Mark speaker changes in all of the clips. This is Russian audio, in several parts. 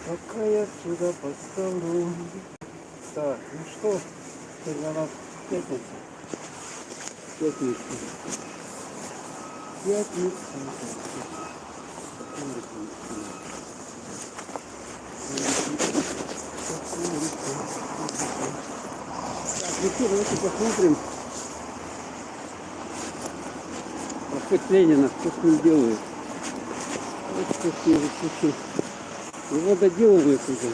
Speaker 1: Пока я сюда поставлю. Так, ну что, сегодня у нас пятница. Пятница. Так, ну что, давайте посмотрим. Проспект Ленина, что с ним делают. Вот что с ним случилось. Его доделывают уже.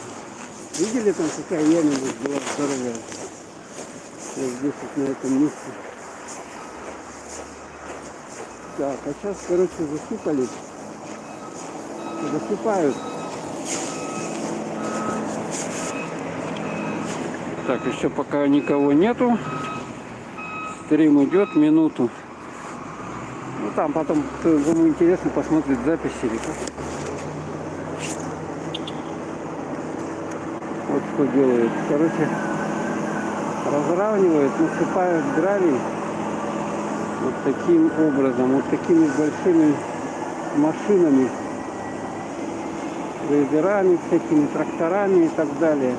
Speaker 1: Видели там какая ямина была здоровая? Вот здесь вот на этом месте. Так, а сейчас, короче, засыпали. Засыпают. Так, еще пока никого нету. Стрим идет минуту. Ну там потом, кому интересно, посмотрит запись или как. Вот что делают. Короче, разравнивают, насыпают гравий. Вот таким образом, вот такими большими машинами, грейдерами, всякими тракторами и так далее.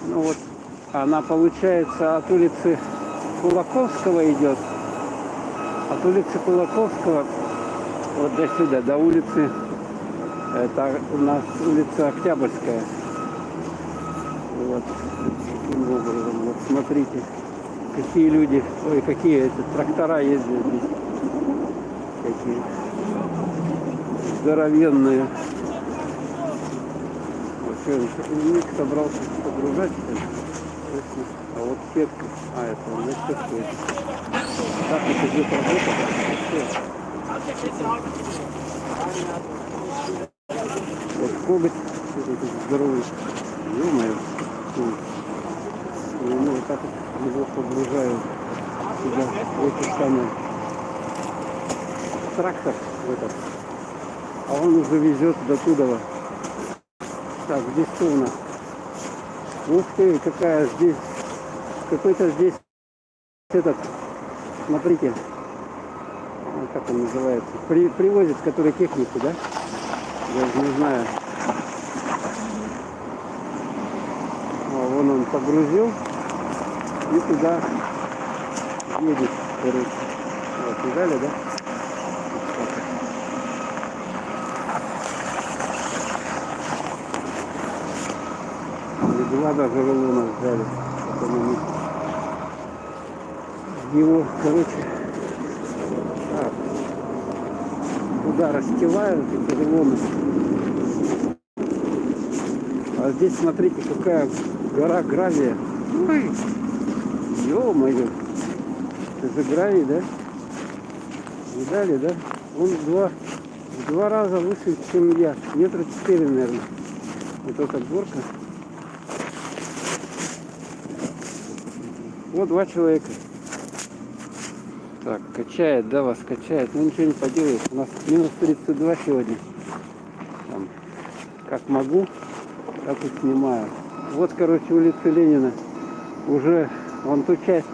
Speaker 1: Ну вот, она получается от улицы Кулаковского идет. От улицы Кулаковского вот до сюда, до улицы, это у нас улица Октябрьская. Вот таким образом, вот смотрите. Какие люди, ой, какие эти трактора ездят здесь. Какие здоровенные. Вот ник собрался погружать. А вот сетка. А, это он на сетке. Так это идет работа. Вот коготь. Здоровый. Ё-моё. Ну, вот так вот его погружают сюда, в эти самые трактор в этот. А он уже везет до туда. Так, здесь что у нас? Ух ты, какая здесь, какой-то здесь этот, смотрите, как он называется, привозит, который технику, да? Даже не знаю. Вон он погрузил и туда едет, короче. Вот, видали, да? Два даже рулона взяли. Его, короче, так, туда расстилают эти рулоны. А здесь, смотрите, какая гора гравия. Ой, ё-моё. Это же гравий, да? Видали, да? Он в два раза выше, чем я. Метра 4, наверное. Вот эта горка. Вот два человека. Так, качает, да, вас качает. Ну ничего не поделаешь. У нас минус 32 сегодня. Там, как могу, так и снимаю. Вот, короче, улица Ленина. Уже вон ту часть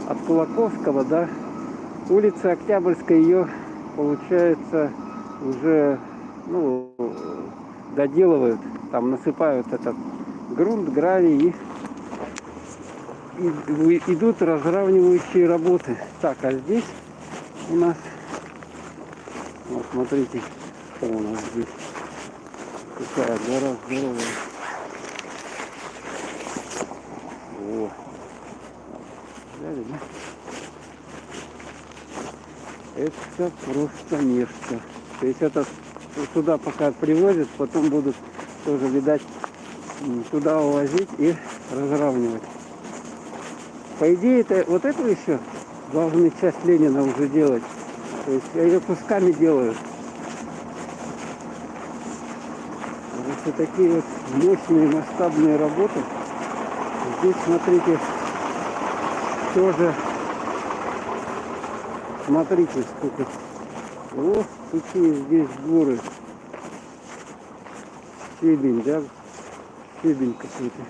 Speaker 1: от Кулаковского, да. Улица Октябрьская, ее, получается, уже, ну, доделывают. Там насыпают этот грунт, гравий и идут разравнивающие работы. Так, а здесь у нас, вот смотрите, что у нас здесь. Какая гора здоровая. О, взяли, да? Это просто нечто. То есть это сюда пока привозят, потом будут тоже, видать, туда увозить и разравнивать. По идее, это вот эту еще должны часть Ленина уже делать. То есть ее кусками делают. Вот такие вот мощные масштабные работы. Здесь, смотрите, тоже, смотрите, сколько. Вот какие здесь горы. Щебень, да? Щебень какой-то.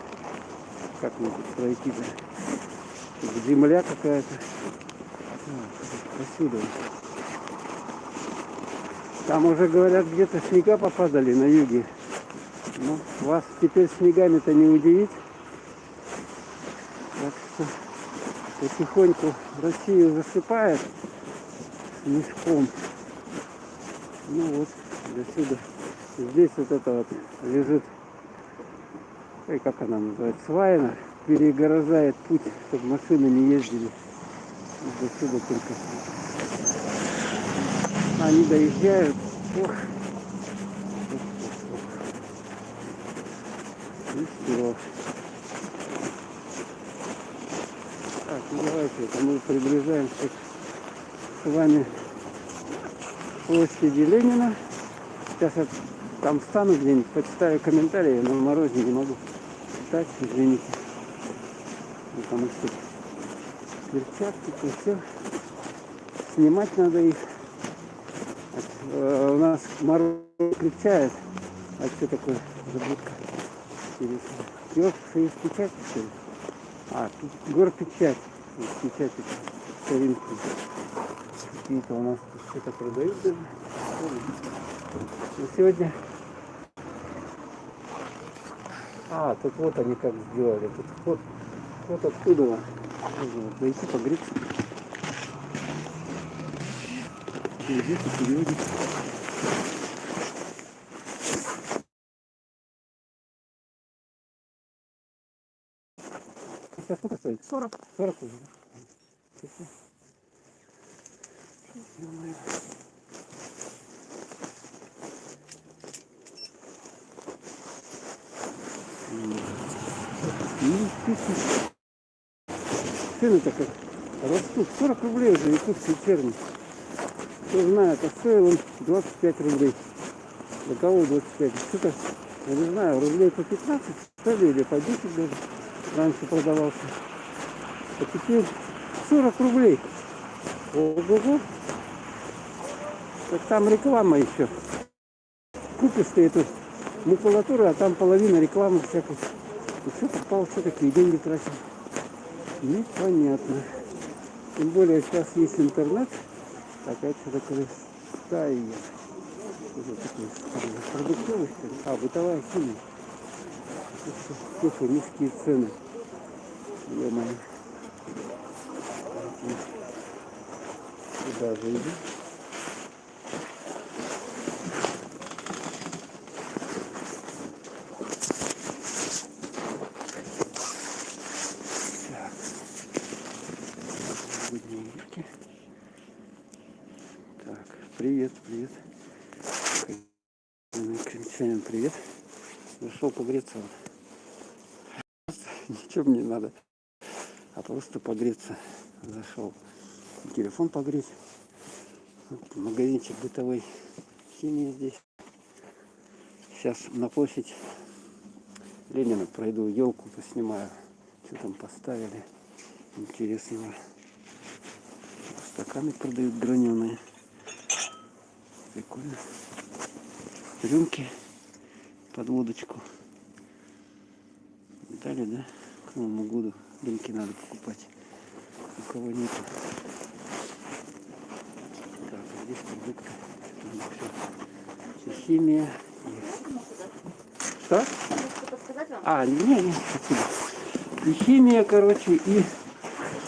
Speaker 1: Как мне тут пройти-то? Земля какая-то. Отсюда. Там уже, говорят, где-то снега попадали на юге. Ну, вас теперь снегами-то не удивить. Так что потихоньку Россию засыпает снежком. Ну вот, до сюда. Здесь вот это вот лежит, ой, как она называется, сваина, перегорожает путь, чтобы машины не ездили. До сюда только. Они доезжают. Ох. И все. Так, ну давайте, это мы приближаемся с вами к площади Ленина. Сейчас я там встану где-нибудь, почитаю комментарии, но в морозе не могу читать, извините. Потому что перчатки, то все. Снимать надо их. У нас мороз кричает. А что такое забудка? Киоск есть печать, что ли? А, тут горпечать. Печать старинки. Какие-то у нас тут что-то продают даже. Но сегодня... А, тут вот они как сделали. Тут вот откуда можно зайти погреться. Здесь и периодик. Сейчас сколько стоит? 40. 40 уже. Цены-то как растут. 40 рублей уже якутский черный. Кто знает, а стоил он 25 рублей. Для кого 25? Что-то, я не знаю, рублей по 15 стоили или по 10 даже. Раньше продавался. А теперь 40 рублей. Ого-го. Так там реклама еще. Купишь ты эту макулатуру, а там половина рекламы всякой. И все попал, что такие деньги тратил. Непонятно. Тем более сейчас есть интернет. Опять что такое стая. Продуктовый, что ли? А, бытовая химия. Слушай, низкие цены. Ё-моё. Сюда зайду. Так, привет. Крымчанин, привет. Зашел погреться. Ничего мне не надо, а просто погреться. Зашел телефон погреть. Вот, магазинчик бытовой химии здесь. Сейчас на площадь Ленина пройду, елку поснимаю. Что там поставили интересного. Стаканы продают граненые. Прикольно. Рюмки под водочку. Дали, да? К Новому году рюмки надо покупать. У кого нету. Так, а здесь таблетка. Все химия. Что? А, не, спасибо. И химия, короче, и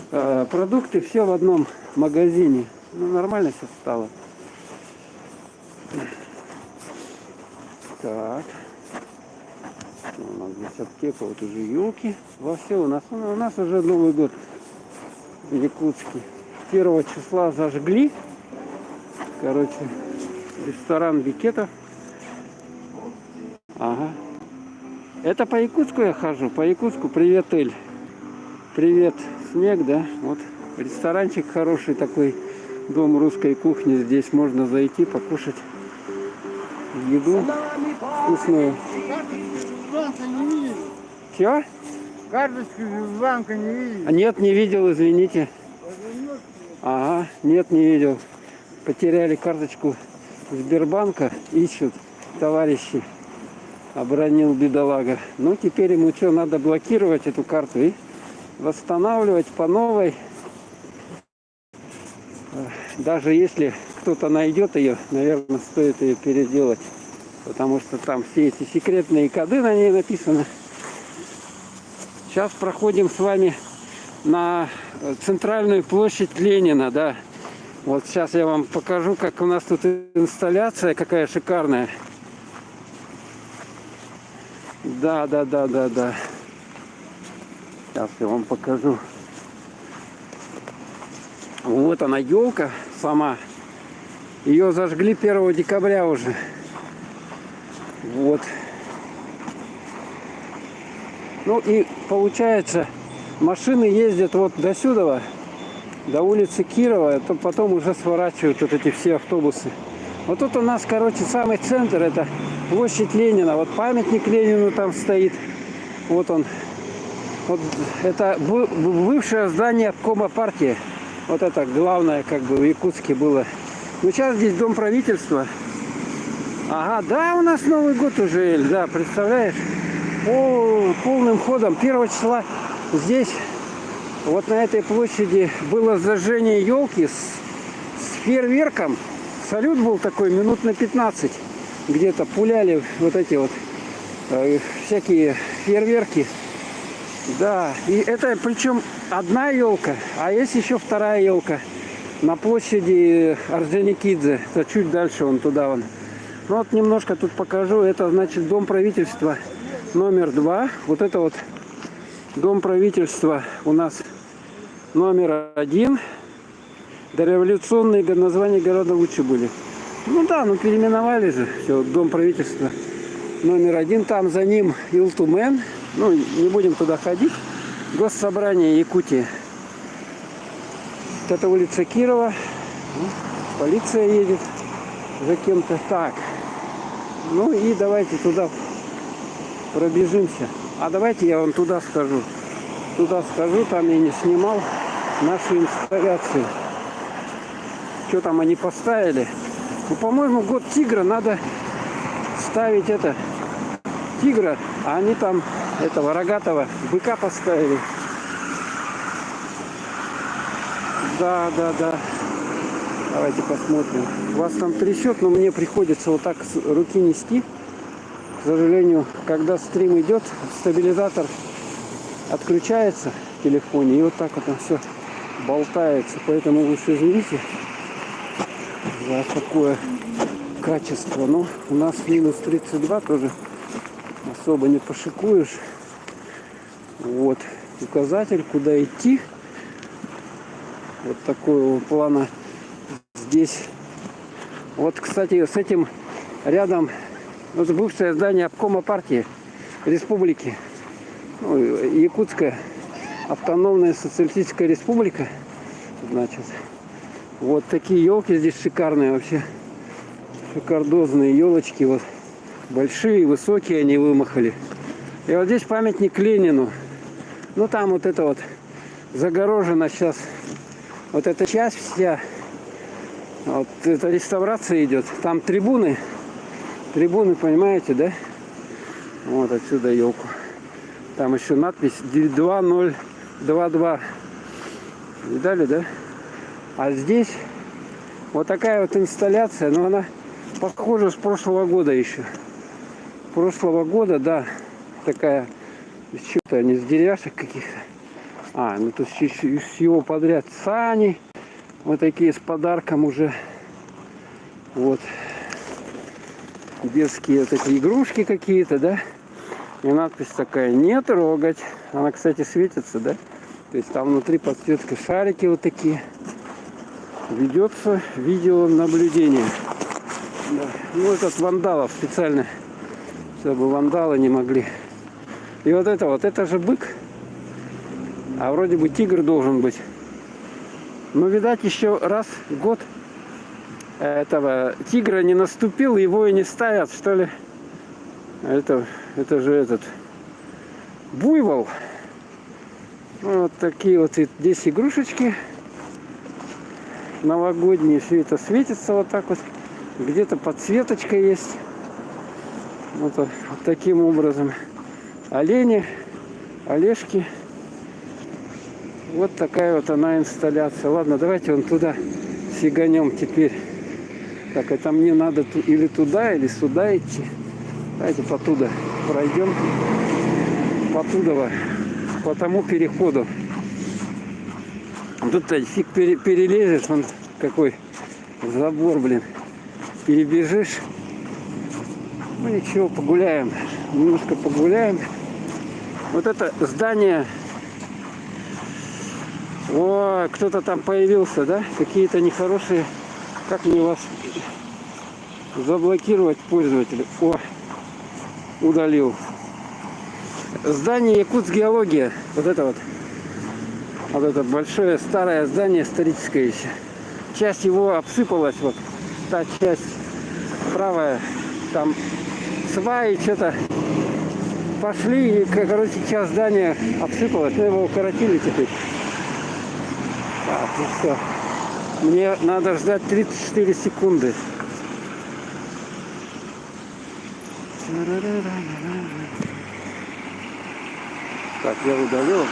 Speaker 1: продукты все в одном магазине. Ну, нормально сейчас стало. Так. У нас здесь аптека, вот уже елки. Во все у нас уже Новый год в Якутске. 1 числа зажгли. Короче, ресторан Бикетов. Ага. Это по Якутску я хожу. По Якутску. Привет, Эль. Привет, снег, да? Вот ресторанчик хороший такой. Дом русской кухни. Здесь можно зайти, покушать еду вкусную. Чего?
Speaker 2: Карточку банка не видел?
Speaker 1: А нет, не видел, извините. Ага, нет, не видел. Потеряли карточку Сбербанка, ищут товарищи. Обронил бедолага. Ну, теперь ему что, надо блокировать эту карту и восстанавливать по новой. Даже если кто-то найдет ее, наверное, стоит ее переделать. Потому что там все эти секретные коды на ней написаны. Сейчас проходим с вами на центральную площадь Ленина, да. Вот сейчас я вам покажу, как у нас тут инсталляция, какая шикарная. Да. Сейчас я вам покажу. Вот она, елка сама. Ее зажгли 1 декабря уже. Вот. Ну и получается, машины ездят вот до сюда, до улицы Кирова, то потом уже сворачивают вот эти все автобусы. Вот тут у нас, короче, самый центр, это площадь Ленина. Вот памятник Ленину там стоит. Вот он. Вот это бывшее здание обкома партии. Вот это главное, как бы, в Якутске было. Ну, сейчас здесь дом правительства. Ага, да, у нас Новый год уже, Эль, да, представляешь? Полным ходом. 1 числа здесь, вот на этой площади, было зажжение елки с фейерверком. Салют был такой, минут на 15. Где-то пуляли вот эти вот всякие фейерверки. Да, и это причем одна елка, а есть еще вторая елка на площади Орджоникидзе. Это чуть дальше, вон туда вон. Ну вот немножко тут покажу. Это значит дом правительства номер 2. Вот это вот дом правительства у нас номер 1. Дореволюционные названия города лучше были. Ну да, ну переименовали же. Все, дом правительства номер 1. Там за ним Илтумен. Ну, не будем туда ходить. Госсобрание Якутии. Вот это улица Кирова. Полиция едет за кем-то. Так. Ну и давайте туда пробежимся. А давайте я вам туда скажу. Туда скажу, там я не снимал нашу инсталляцию. Что там они поставили? Ну, по-моему, год тигра, надо ставить это. Тигра, а они там этого рогатого быка поставили. Да. Давайте посмотрим. Вас там трясет, но мне приходится вот так с руки нести. К сожалению, когда стрим идет, стабилизатор отключается в телефоне. И вот так вот он все болтается. Поэтому лучше извините за такое качество. Но у нас минус 32 тоже особо не пошикуешь. Вот указатель, куда идти. Вот такого плана здесь. Вот, кстати, с этим рядом вот бывшее здание обкома партии республики. Ну, Якутская автономная социалистическая республика. Значит, вот такие елки здесь шикарные вообще. Шикардозные елочки. Вот большие, высокие они вымахали. И вот здесь памятник Ленину. Ну там вот это вот загорожено сейчас. Вот эта часть вся. Вот эта реставрация идет. Там трибуны. Трибуны, понимаете, да? Вот отсюда елку. Там еще надпись 2022. Видали, да? А здесь вот такая вот инсталляция. Но она похожа с прошлого года еще. Прошлого года, да. Такая. Что-то они с деревяшек каких-то. Ну тут всего подряд сани. Вот такие с подарком уже. Вот. Детские вот эти игрушки какие-то, да. И надпись такая: не трогать. Она, кстати, светится, да. То есть там внутри подсветка, шарики вот такие. Ведется видеонаблюдение. Да. Ну этот вандалов специально, чтобы вандалы не могли. И вот это же бык. А вроде бы тигр должен быть. Но, видать, еще раз в год этого тигра не наступил, его и не ставят, что ли. Это же этот буйвол. Вот такие вот здесь игрушечки новогодние. Все это светится вот так вот. Где-то подсветочка есть. Вот таким образом. Олени, олешки. Вот такая вот она инсталляция. Ладно, давайте вон туда сиганем теперь. Так, это мне надо или туда, или сюда идти. Давайте потуда пройдем. Потуда, по тому переходу. Тут фиг перелезешь, он какой забор, блин. Перебежишь. Ну ничего, погуляем. Немножко погуляем. Вот это здание. О, кто-то там появился, да? Какие-то нехорошие. Как мне вас заблокировать пользователя? О, удалил. Здание Якутсгеология. Вот это вот. Вот это большое старое здание, историческое еще. Часть его обсыпалась, вот. Та часть правая, там сваи что-то пошли, и, короче, часть здания обсыпалась, но его укоротили теперь. Так, ну все. Мне надо ждать 34 секунды. Так, я удалил.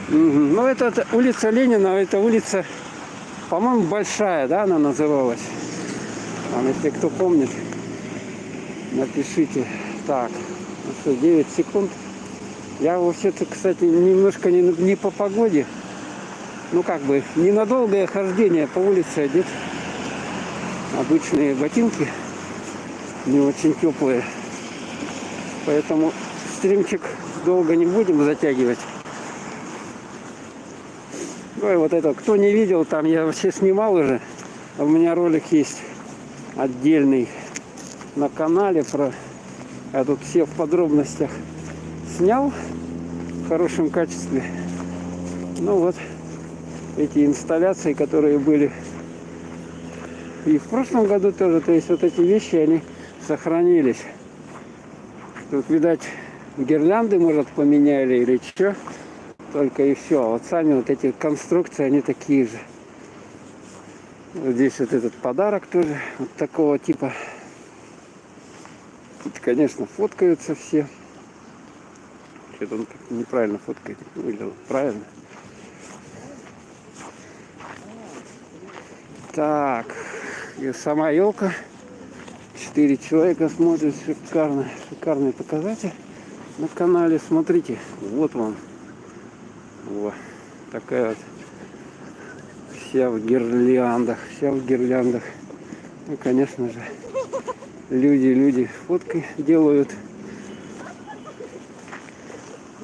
Speaker 1: Ну, это улица Ленина, это улица, по-моему, большая, да, она называлась. Там, если кто помнит, напишите. Так, ну что, 9 секунд. Я вообще-то, кстати, немножко не по погоде. Ну, как бы, ненадолгое хождение по улице одет. Обычные ботинки, не очень теплые. Поэтому стримчик долго не будем затягивать. Ой, вот это, кто не видел, там я вообще снимал уже. У меня ролик есть отдельный на канале про... Я тут все в подробностях снял в хорошем качестве. Ну вот эти инсталляции, которые были и в прошлом году тоже. То есть вот эти вещи, они сохранились. Тут, видать, гирлянды, может, поменяли или что. Только и все. А вот сами вот эти конструкции, они такие же. Вот здесь вот этот подарок тоже вот такого типа. Тут, конечно, фоткаются все. Что-то он как-то неправильно фоткает. Выглядело правильно. Так. И сама елка. 4 человека смотрят. Шикарно. Шикарный показатель на канале. Смотрите. Вот вам. Вот. Такая вот. Вся в гирляндах. Вся в гирляндах. Ну, конечно же. Люди фотки делают.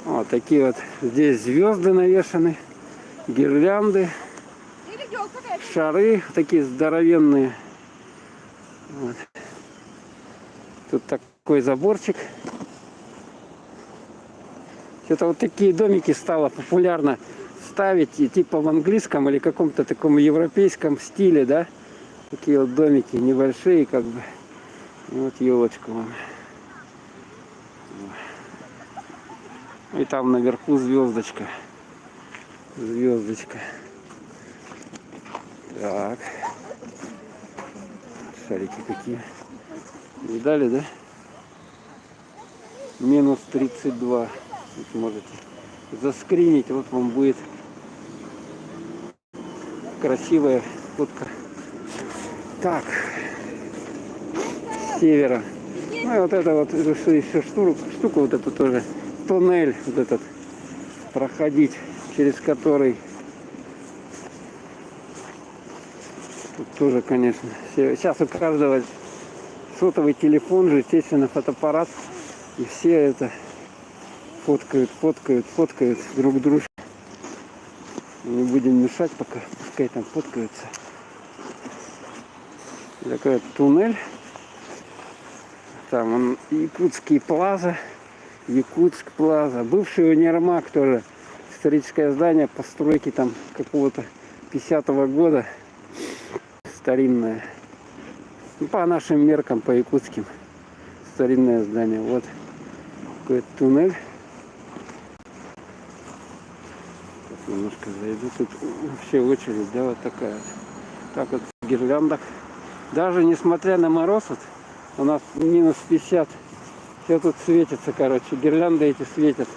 Speaker 1: Вот такие вот здесь звезды навешаны, гирлянды, шары такие здоровенные. Вот. Тут такой заборчик. Это вот такие домики стало популярно ставить, и типа в английском или каком-то таком европейском стиле, да? Такие вот домики небольшие, как бы. И вот елочку вам. И там наверху звездочка. Звездочка. Так. Шарики какие. Видали, да? Минус 32. Вот можете заскринить. Вот вам будет красивая фотка. Так. С севера. Ну и вот это вот еще штука вот эту тоже. Туннель вот этот проходить, через который тут тоже, конечно, сейчас у каждого сотовый телефон же, естественно, фотоаппарат, и все это фоткают друг дружку. Не будем мешать пока, пускай там фоткаются. Такой вот туннель, там он Якутский плаза. Якутск плаза. Бывший универмаг тоже. Историческое здание постройки там какого-то 50-го года. Старинное. Ну, по нашим меркам, по якутским. Старинное здание. Вот. Какой-то туннель. Сейчас немножко зайду. Тут вообще очередь, да, вот такая. Так вот в гирляндах. Даже несмотря на мороз, вот, у нас минус 50. Все тут светится, короче, гирлянды эти светят.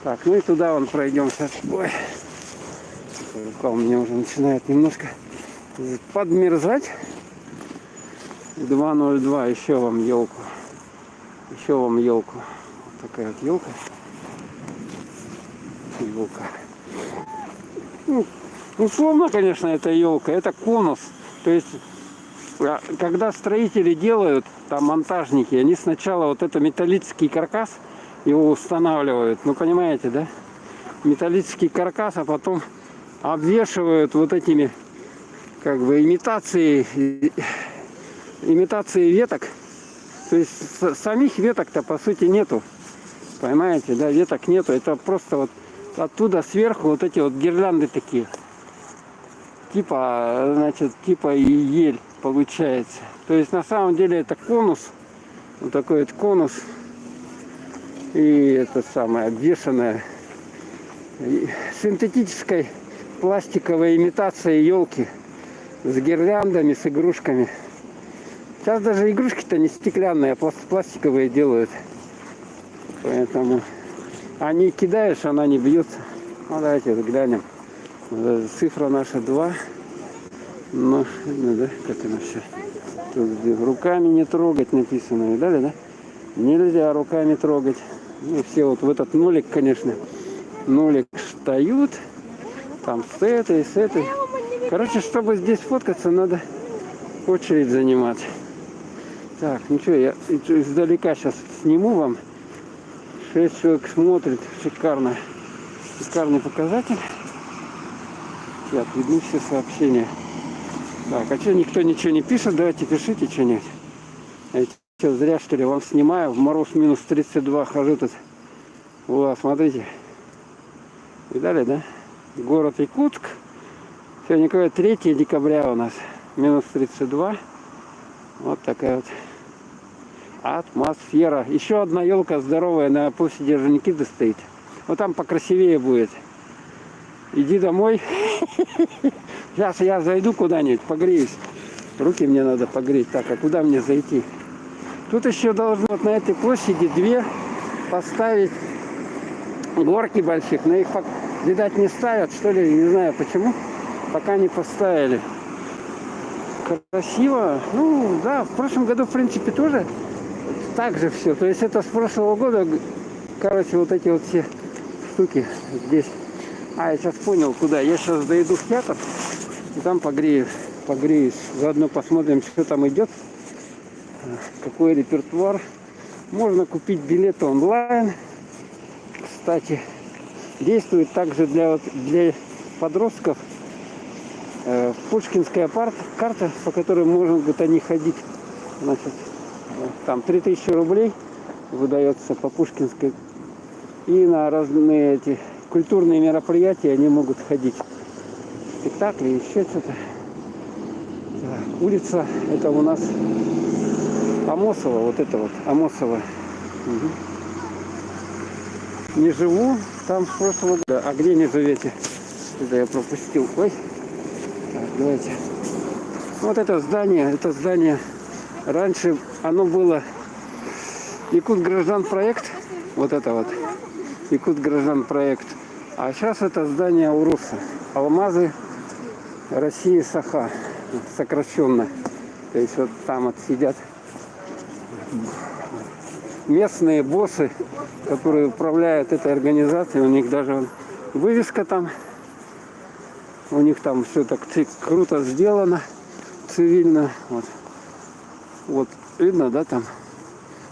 Speaker 1: Так, ну и туда вон пройдем сейчас. Ой. Рука у меня уже начинает немножко подмерзать. 2.02, еще вам елку. Еще вам елку. Вот такая вот елка. Елка. Ну, условно, конечно, это елка, это конус. То есть, когда строители делают, там монтажники, они сначала вот это металлический каркас, его устанавливают. Ну, понимаете, да? Металлический каркас, а потом обвешивают вот этими, как бы, имитацией веток. То есть самих веток-то по сути нету. Понимаете, да, веток нету. Это просто вот оттуда сверху вот эти вот гирлянды такие. Типа, значит, типа и ель получается. То есть на самом деле это конус. Вот такой вот конус. И это самое обвешенное синтетической пластиковой имитацией елки. С гирляндами, с игрушками. Сейчас даже игрушки-то не стеклянные, а пластиковые делают. Поэтому они кидаешь, она не бьется. Ну, давайте глянем. Цифра наша 2. Ну, да, как она все. Тут руками не трогать написано. Видали, да? Нельзя руками трогать. Ну, все вот в этот нолик, конечно. Нолик встают. Там с этой, с этой. Короче, чтобы здесь фоткаться, надо очередь занимать. Так, ничего, я издалека сейчас сниму вам. 6 человек смотрит. Шикарно. Шикарный показатель. Так, видны все сообщения. Так, а что никто ничего не пишет? Давайте пишите что-нибудь. Я что, зря что ли вам снимаю? В мороз минус 32 хожу тут. Вот, смотрите. Видали, да? Город Якутск. Сегодня какое 3 декабря у нас. Минус 32. Вот такая вот атмосфера. Еще одна елка здоровая на площади Орджоникидзе стоит. Вот там покрасивее будет. Иди домой. Сейчас я зайду куда-нибудь, погреюсь. Руки мне надо погреть. Так, а куда мне зайти? Тут еще должны вот на этой площади 2 поставить горки больших. Но их, видать, не ставят, что ли, не знаю почему. Пока не поставили. Красиво. Ну, да, в прошлом году, в принципе, тоже так же все. То есть это с прошлого года, короче, вот эти вот все штуки здесь. А, я сейчас понял, куда. Я сейчас доеду в театр и там погреюсь. Заодно посмотрим, что там идет. Какой репертуар. Можно купить билеты онлайн. Кстати, действует также для подростков пушкинская карта, по которой могут они ходить. Значит, там 3000 рублей выдается по Пушкинской. И на разные эти культурные мероприятия они могут ходить. Спектакли, еще что-то. Так, улица, это у нас Амосова, вот это вот, Амосова. Угу. Не живу там с прошлого года. А где не живете? Это я пропустил. Ой. Так, давайте. Вот это здание раньше оно было Якут Граждан проект. Вот это вот. Якут Граждан проект. А сейчас это здание УРУСа. Алмазы России Саха. Сокращенно. То есть вот там вот сидят местные боссы, которые управляют этой организацией. У них даже вывеска там. У них там все так круто сделано. Цивильно. Вот видно, да, там?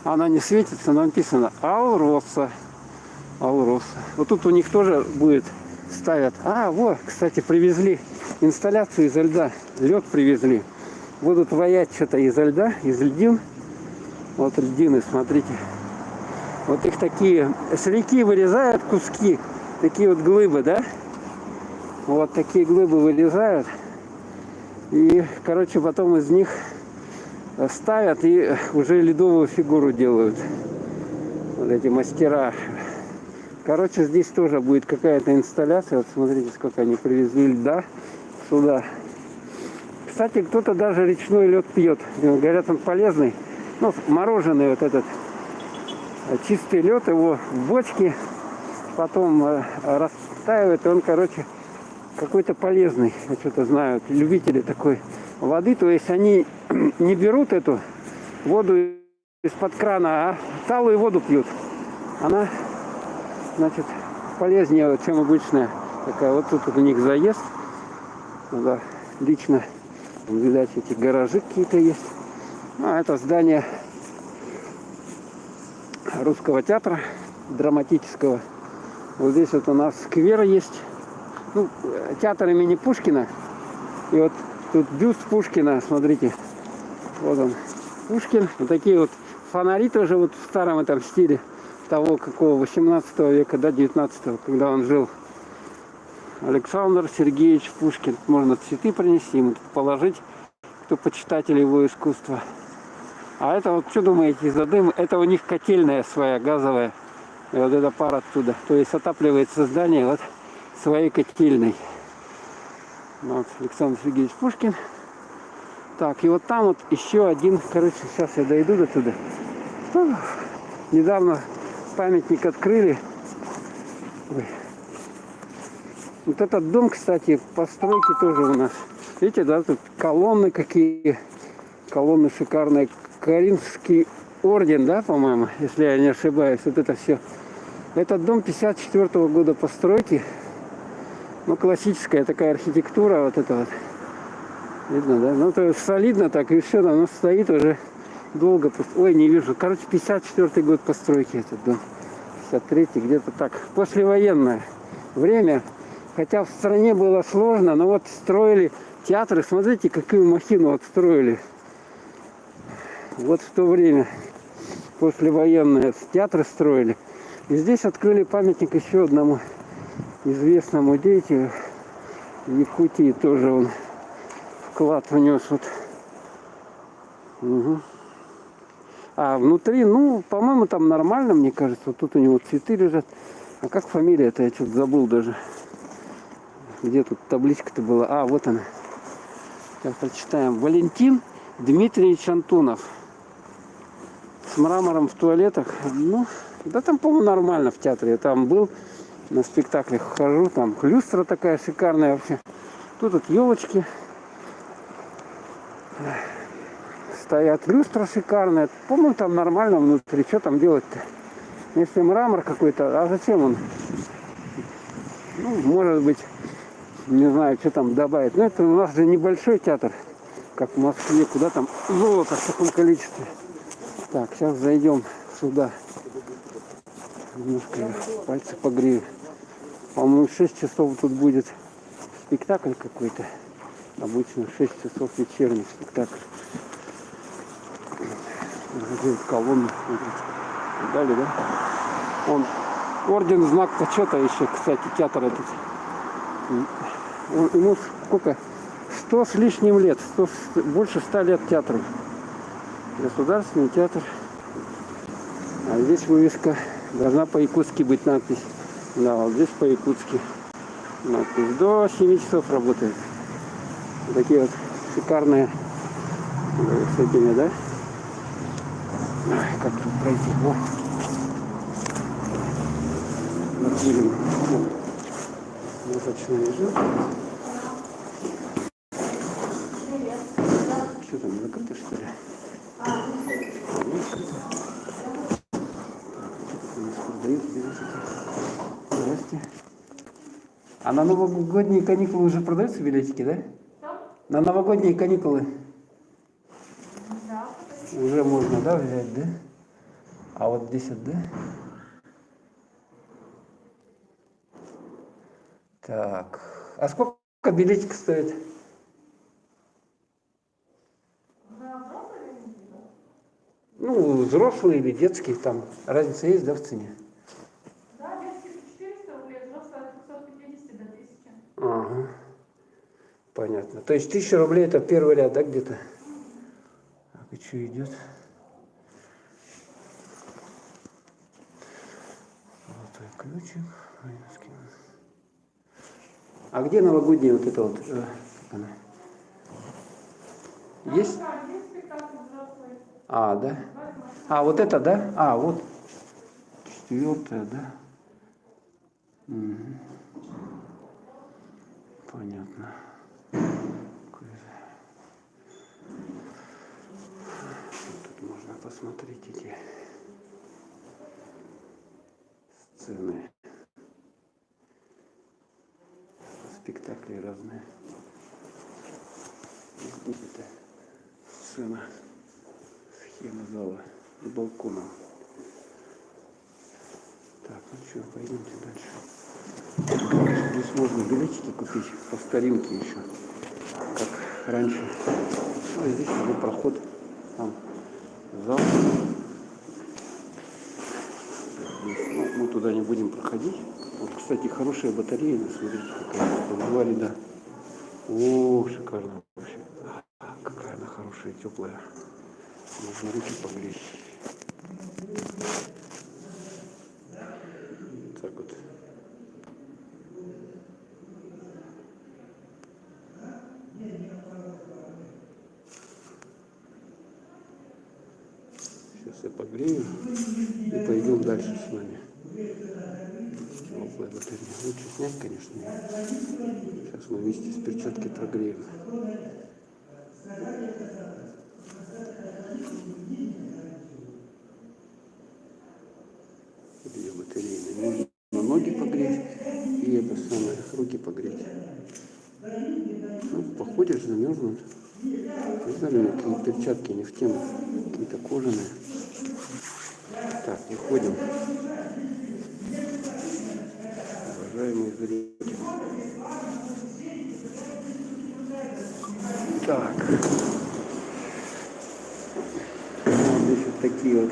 Speaker 1: Она не светится, но написано Алроса. Алроса. Вот тут у них тоже будет ставят. А, вот, кстати, привезли инсталляцию изо льда. Лед привезли. Будут ваять что-то изо льда, из льдин. Вот льдины, смотрите. Вот их такие, с реки вырезают куски. Такие вот глыбы, да? Вот такие глыбы вырезают. И, короче, потом из них ставят и уже ледовую фигуру делают. Вот эти мастера. Короче, здесь тоже будет какая-то инсталляция. Вот смотрите, сколько они привезли льда сюда. Кстати, кто-то даже речной лед пьет. Говорят, он полезный. Ну, мороженый вот этот чистый лед, его в бочке потом растаивает. И он, короче, какой-то полезный. Я что-то знаю, любители такой воды. То есть они не берут эту воду из-под крана, а талую воду пьют. Она, значит, полезнее, чем обычная. Такая вот тут у них заезд. Да, лично, видать, эти гаражи какие-то есть. А это здание Русского театра драматического. Вот здесь вот у нас сквер есть. Ну, театр имени Пушкина. И вот тут бюст Пушкина, смотрите. Вот он, Пушкин. Вот такие вот фонари тоже вот в старом этом стиле. Того, какого 18 века, до 19, когда он жил. Александр Сергеевич Пушкин. Можно цветы принести, ему тут положить, кто почитатель его искусства. А это вот, что думаете, за дым? Это у них котельная своя, газовая. И вот эта пар оттуда. То есть отапливается здание вот своей котельной. Вот Александр Сергеевич Пушкин. Так, и вот там вот еще один, короче, сейчас я дойду до туда. Недавно памятник открыли. Ой. Вот этот дом, кстати, постройки тоже у нас. Видите, да, тут колонны какие. Колонны шикарные. Каринский орден, да, по-моему, если я не ошибаюсь. Вот это все. Этот дом 54 года постройки. Ну, классическая такая архитектура, вот это вот. Видно, да? Ну, то есть солидно так, и все, оно стоит уже долго. Ой, не вижу. Короче, 54 год постройки этот дом. 53 где-то так. Послевоенное время. Хотя в стране было сложно, но вот строили театры. Смотрите, какую махину отстроили. Вот в то время послевоенное театры строили. И здесь открыли памятник еще одному известному деятелю. В Якутии тоже он вклад внес. Вот. Угу. А внутри, ну, по-моему, там нормально, мне кажется. Вот тут у него цветы лежат. А как фамилия-то? Я что-то забыл даже. Где тут табличка-то была? А, вот она. Сейчас прочитаем. Валентин Дмитриевич Антонов. С мрамором в туалетах. Ну, да там, по-моему, нормально в театре. Я там был, на спектаклях хожу. Там люстра такая шикарная вообще. Тут вот елочки. Стоят. Люстра шикарная. По-моему, там нормально внутри. Что там делать-то? Если мрамор какой-то, а зачем он? Ну, может быть, не знаю, что там добавить. Но это у нас же небольшой театр, как в Москве. Куда там золото в таком количестве? Так, сейчас зайдем сюда. Немножко пальцы погрею. По-моему, 6 часов тут будет спектакль какой-то. Обычно 6 часов вечерний спектакль. Колонны. Дали, да? Он орден знак почета еще, кстати, театр этот. Ему сколько? 100 с лишним лет. Больше 100 лет театру. Государственный театр. А здесь вывеска. Должна по-якутски быть надпись. Да, вот здесь по-якутски надпись. До 7 часов работает. Вот такие вот шикарные с этими, да? Ой, как тут пройти? О. Носочный режим. Что там, закрыто, что ли? Не закрыто. Что-то у нас продают билетики. Здрасте. А на новогодние каникулы уже продаются билетики, да? Что? На новогодние каникулы? Да. Уже можно, да, взять, да? А вот здесь вот, да? Так. А сколько билетик стоит? Ну, взрослые или детские, там разница есть, да, в цене?
Speaker 3: Да, детские 400 рублей, взрослые от 250 до 1000.
Speaker 1: Ага. Понятно. То есть 1000 рублей это первый ряд, да, где-то? Так, и что идет? Золотой ключик. А где новогодняя вот эта вот? Она? Есть?
Speaker 3: Есть спектакль взрослый.
Speaker 1: А, да? А, вот это, да? А, вот. 4-я, да? Угу. Понятно. Тут можно посмотреть эти сцены. Спектакли разные. Вот это сцена, схема зала с балконом. Так, ну что, пойдемте дальше. Здесь можно билетики купить по старинке еще, как раньше. Ну, а здесь уже проход, там зал. Ну, мы туда не будем проходить. Вот, кстати, хорошая батарея, смотрите, какая. 2 ряда. О, шикарно вообще. Какая она хорошая, теплая. Можно руки погреть. Так вот. Сейчас я погрею и пойдем дальше с вами. Теплая батарея. Лучше снять, конечно. Сейчас мы вместе с перчаткой прогреем. Две батареи. Можно ноги погреть и это самое, руки погреть. Ну, походишь, замерзнут. Не знаю, какие перчатки не в тему. Какие-то кожаные. Так, выходим. Уважаемые зрители. Так. Вот здесь вот такие вот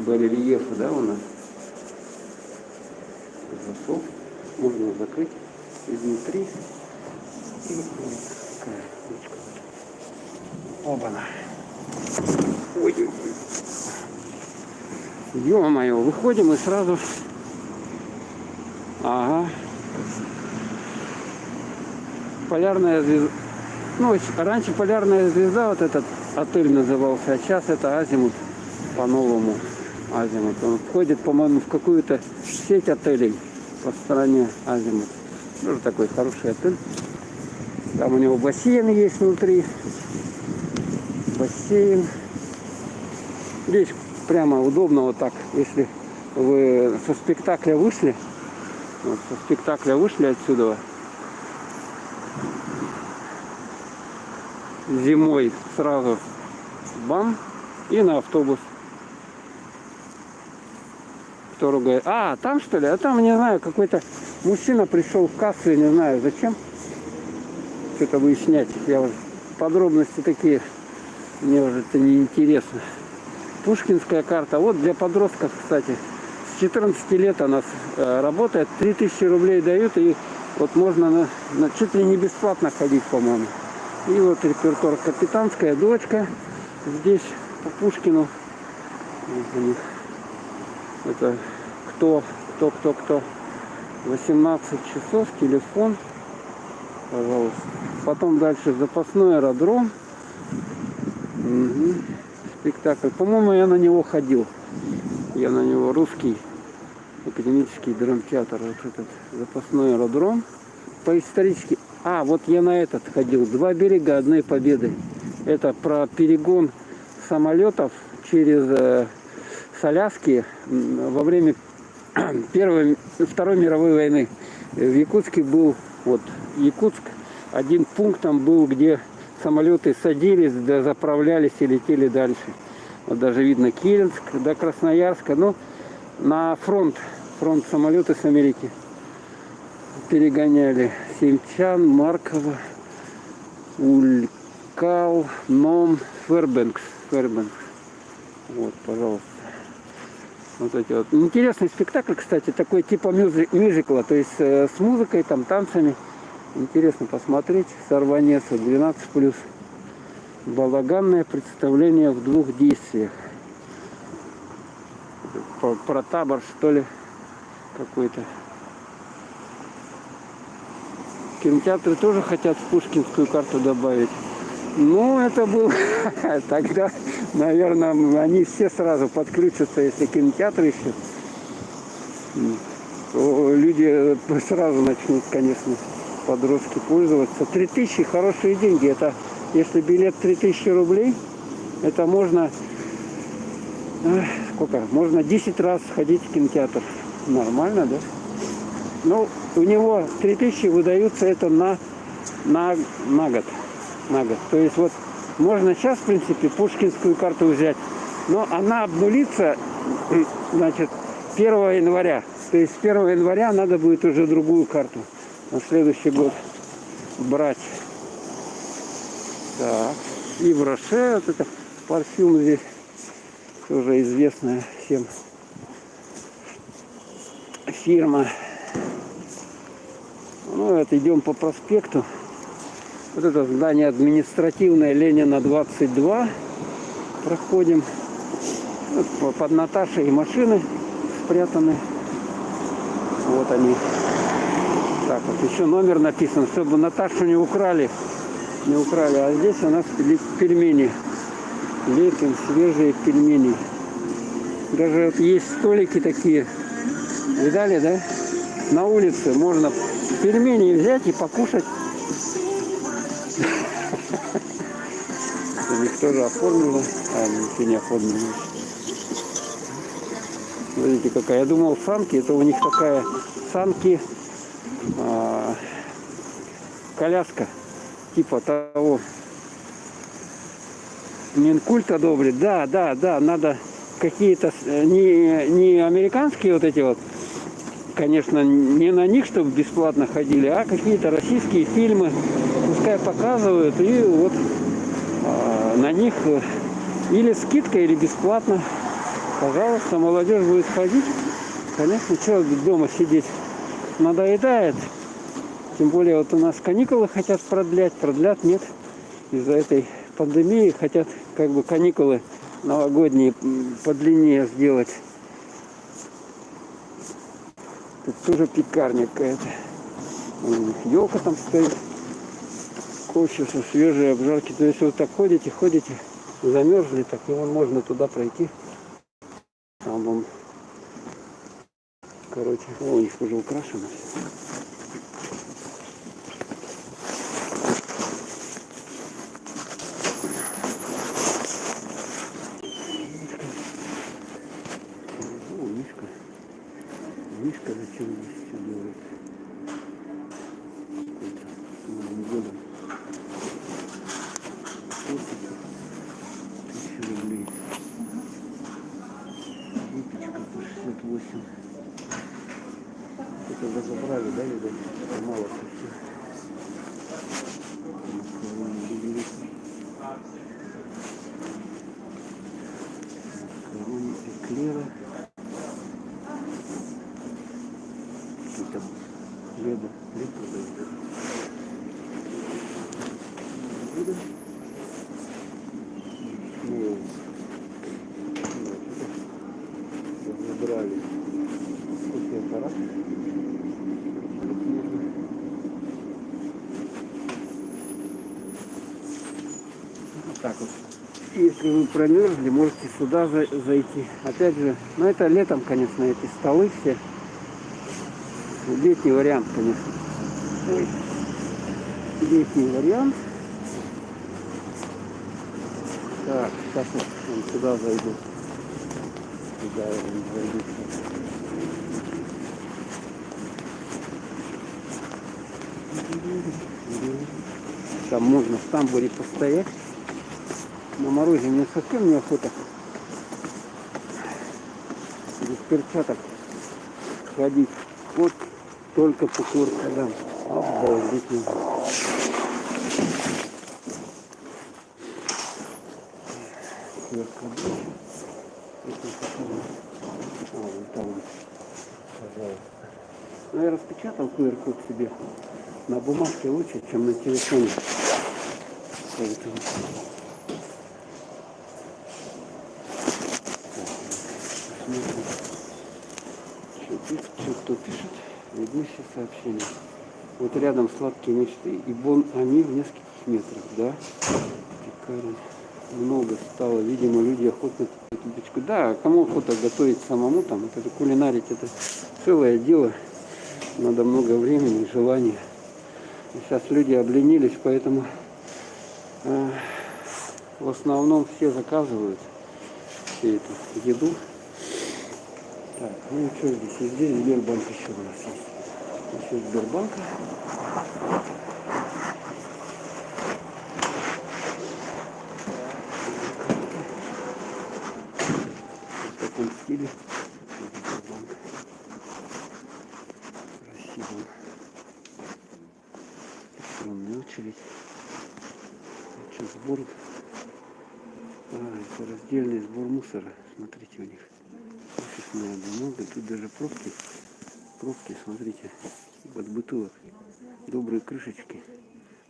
Speaker 1: барельефы, да, у нас. Засов. Можно закрыть изнутри. И вот такая ручка. Оба-на. Ой, ё-моё, выходим и сразу. Ага. Полярная звезда. Ну, раньше Полярная звезда, вот этот отель назывался, а сейчас это Азимут по-новому. Азимут. Он входит, по-моему, в какую-то сеть отелей по стране Азимут. Тоже такой хороший отель. Там у него бассейн есть внутри. Бассейн. Здесь прямо удобно вот так, если вы со спектакля вышли. Вот, со спектакля вышли отсюда. Зимой сразу бам и на автобус. Кто ругает? А, там что ли? А там, не знаю, какой-то мужчина пришел в кассу, я не знаю зачем. Что-то выяснять. Я уже подробности такие, мне уже это не интересно. Пушкинская карта. Вот для подростков, кстати. С 14 лет она работает. 3000 рублей дают. И вот можно чуть ли не бесплатно ходить, по-моему. И вот репертуар «Капитанская дочка». Здесь по Пушкину. Вот у них. Это кто. 18 часов, телефон. Пожалуйста. Потом дальше запасной аэродром. Угу. Спектакль. По-моему, я на него ходил. Я на него русский академический драмтеатр. Вот этот запасной аэродром. По исторически. А, вот я на этот ходил. 2 берега одной победы. Это про перегон самолетов через Аляски во время Второй мировой войны. В Якутске был, вот, Якутск, один пункт там был, где самолеты садились, да, заправлялись и летели дальше. Вот даже видно Киренск до Красноярска. Ну, на фронт самолеты с Америки перегоняли. Семчан, Марково, Улькал, Ном, Фербенкс. Вот, пожалуйста. Вот эти вот. Интересный спектакль, кстати, такой типа мюзикла, то есть с музыкой, там, танцами. Интересно посмотреть. Сорванеса 12+. Балаганное представление в 2 действиях. Про табор, что ли, какой-то. Кинотеатры тоже хотят в Пушкинскую карту добавить. Ну, это был тогда, наверное, они все сразу подключатся, если кинотеатры еще. люди сразу начнут, конечно, подростки пользоваться. 3000 хорошие деньги. Это если билет 3000 рублей, это можно сколько? Можно 10 раз ходить в кинотеатр. Нормально, да? Ну, у него 3000 выдаются это на год. На год. То есть вот можно сейчас, в принципе, пушкинскую карту взять. Но она обнулится, значит, 1 января. То есть с 1 января надо будет уже другую карту на следующий год брать. Так. И в Роше, вот это парфюм здесь тоже известная всем фирма. Ну, это идем по проспекту. Вот это здание административное, Ленина 22. Проходим. Вот под Наташей машины спрятаны. Вот они. Так, вот еще номер написан, чтобы Наташу не украли. Не украли. А здесь у нас пельмени. Лепим свежие пельмени. Даже вот есть столики такие. Видали, да? На улице можно пельмени взять и покушать. У них тоже оформлено. А, ничего не оформлено. Смотрите, какая. Я думал, санки. Это у них такая санки. Коляска. Типа того. Минкульт одобрит. Да, надо какие-то не американские вот эти вот, конечно, не на них, чтобы бесплатно ходили, а какие-то российские фильмы пускай показывают, и вот на них или скидка, или бесплатно. Пожалуйста, молодежь будет ходить. Конечно, что дома сидеть надоедает. Тем более вот у нас каникулы хотят продлят нет. Из-за этой пандемии хотят как бы каникулы новогодние подлиннее сделать. Тут тоже пекарня какая-то. Елка там стоит. Хочется свежие обжарки. То есть вот так ходите, замерзли, так и вон можно туда пройти. Там вон, короче, у них уже украшено. Мишка зачем здесь все делает? С Новым годом. 1000 рублей. Выпечка по 68. Это разобрали, да, видать? Мало совсем. Макароны, эклеры. Хлеб продают. Забрали кофе-аппарат. Вот так вот. Если вы промерзли, можете сюда зайти. Опять же, ну это летом, конечно, эти столы все. Летний вариант, конечно. Ой. Летний вариант. Так, сейчас вот сюда зайду. Сюда я зайду. Там можно в тамбуре постоять. На морозе мне совсем неохота без перчаток ходить. Вот только по курткам. Обалдеть. Ну, я распечатал QR-код себе на бумажке лучше, чем на телефоне. Поэтому... Что кто пишет? Ведущее сообщение. Вот рядом сладкие мечты и Бон Ами в нескольких метрах, да? Пекарен. Много стало, видимо, люди охотно эту печку. Да, кому охота готовить самому, там, это кулинарить, это целое дело. Надо много времени и желания. И сейчас люди обленились, поэтому в основном все заказывают всю эту еду. Так, ну и что здесь? И здесь Сбербанк еще у нас есть. Еще Сбербанка. В таком стиле. Сбербанк. Красиво. Электронная очередь. Что, сбор? Это раздельный сбор мусора. Смотрите, у них офисная бумага. Тут даже пробки. Пробки, смотрите, от бутылок. Добрые крышечки.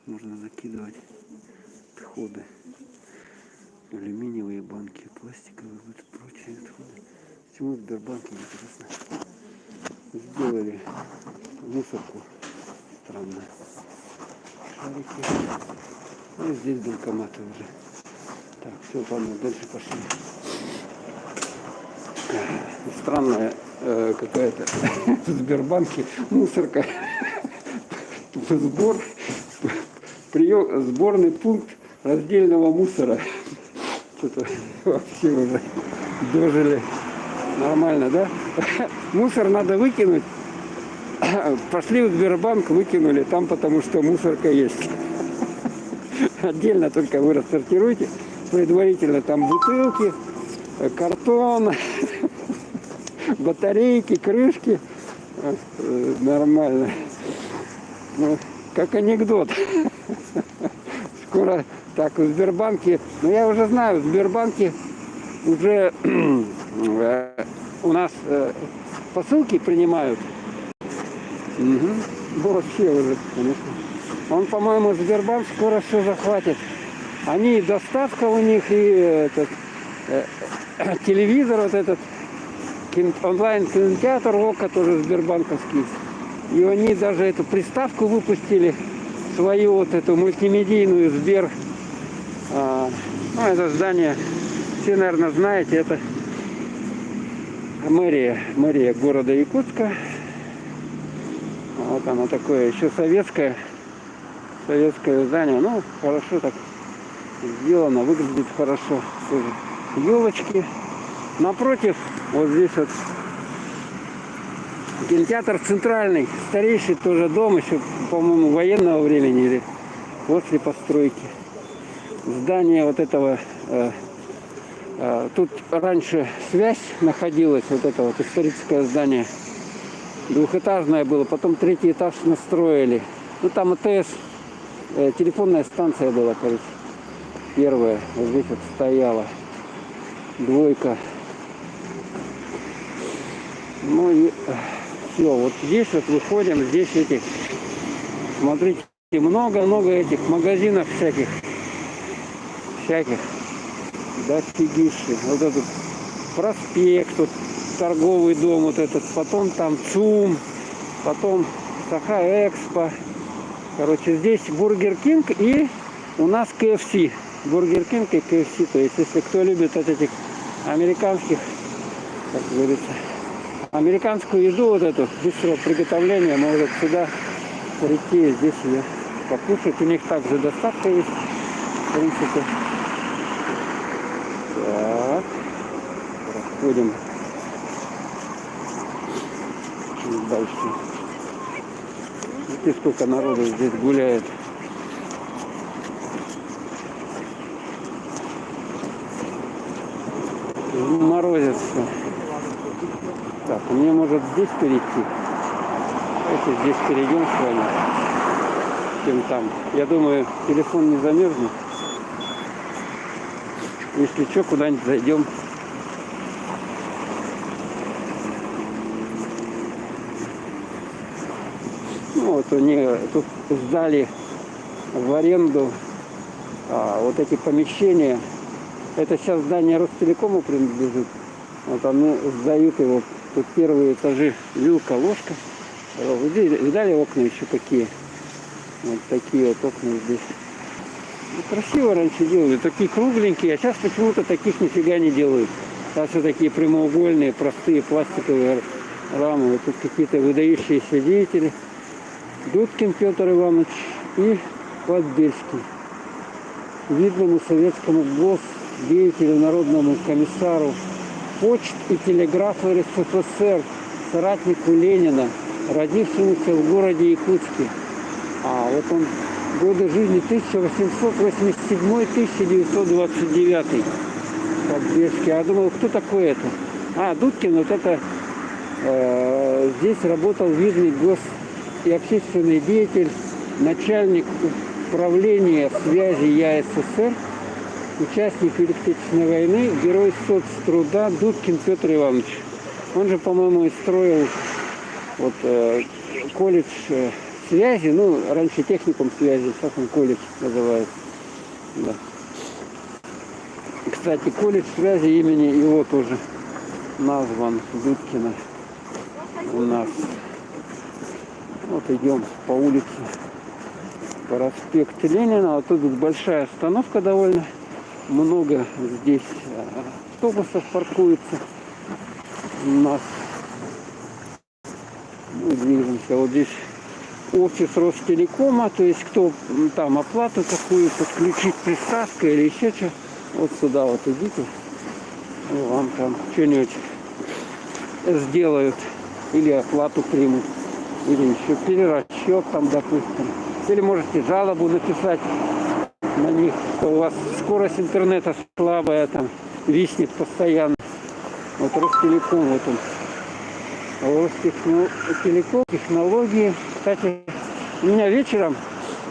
Speaker 1: Можно закидывать отходы. Алюминиевые банки, пластиковые, вот прочие отходы. Почему в Сбербанке, интересно, сделали мусорку? Странно. Шарики. Ну и здесь банкоматы уже. Так, все, ладно, дальше пошли. Странная какая-то в Сбербанке мусорка. Сборный пункт раздельного мусора. Что-то вообще уже дожили. Нормально, да? Мусор надо выкинуть. Пошли в Сбербанк, выкинули там, потому что мусорка есть. Отдельно только вы рассортируете. Предварительно там бутылки, картон, батарейки, крышки. Нормально. Ну, как анекдот. Скоро так в Сбербанке, ну я уже знаю, в Сбербанке уже у нас посылки принимают. Угу. Вообще уже, конечно. Он, по-моему, Сбербанк скоро все захватит. Они, доставка у них, и этот телевизор, вот этот онлайн-кинотеатр ОККО, тоже сбербанковский. И они даже эту приставку выпустили, свою вот эту мультимедийную Сбер. Ну, это здание, все, наверное, знаете, это мэрия города Якутска. Вот оно такое, еще советское здание. Ну, хорошо так сделано, выглядит хорошо. Тоже елочки. Напротив, вот здесь вот кинотеатр центральный, старейший тоже дом, еще, по-моему, военного времени или после постройки. Здание вот этого, тут раньше связь находилась, вот это вот историческое здание. Двухэтажное было, потом третий этаж настроили. Ну там АТС, телефонная станция была, короче, первая. Вот здесь вот стояла двойка. Ну и все, вот здесь вот выходим, здесь этих, смотрите, много-много этих магазинов всяких, дофигища. Вот этот проспект, тут торговый дом, вот этот, потом там ЦУМ, потом Саха-Экспо. Короче, здесь Бургер Кинг и у нас КФС. Бургер Кинг и КФС. То есть, если кто любит от этих американских, как говорится, американскую еду, вот эту быстрого приготовления, может сюда прийти и здесь ее покушать. У них также доставка есть, в принципе. Так, проходим дальше. Видите, сколько народу здесь гуляет. Морозится. Так, мне может здесь перейти. Давайте здесь перейдем с вами. Чем там. Я думаю, телефон не замерзнет. Если что, куда-нибудь зайдем. Ну, вот они тут сдали в аренду вот эти помещения. Это сейчас здание Ростелекому принадлежит. Вот они сдают его. Тут первые этажи, вилка, ложка. Видали окна еще какие? Вот такие вот окна здесь. Ну, красиво раньше делали, такие кругленькие, а сейчас почему-то таких нифига не делают. Сейчас все такие прямоугольные, простые, пластиковые рамы. Тут какие-то выдающиеся деятели. Дудкин Петр Иванович и Подбельский. Видному советскому госдеятелю, народному комиссару почт и телеграфа РСФСР, соратнику Ленина, родившемуся в городе Якутске. А вот он, годы жизни 1887-1929. Подбельский. Я думал, кто такой это? А, Дудкин, вот это здесь работал видный и общественный деятель, начальник управления связи ЯССР, участник Великой Отечественной войны, герой соцтруда Дудкин Петр Иванович. Он же, по-моему, и строил вот, колледж связи, ну, раньше техникум связи, сейчас он колледж называется. Да. Кстати, колледж связи имени его тоже назван, Дудкина, у нас. Вот идем по улице, по проспекту Ленина. Вот тут большая остановка довольно. Много здесь автобусов паркуется у нас. Мы движемся. Вот здесь офис Ростелекома. То есть кто там оплату такую подключить, приставка или еще что. Вот сюда вот идите. Вам там что-нибудь сделают. Или оплату примут. Или еще перерасчет там, допустим. Или можете жалобу написать на них, что у вас скорость интернета слабая, там, виснет постоянно. Вот Ростелеком, вот он. Ростелеком, технологии. Кстати, у меня вечером,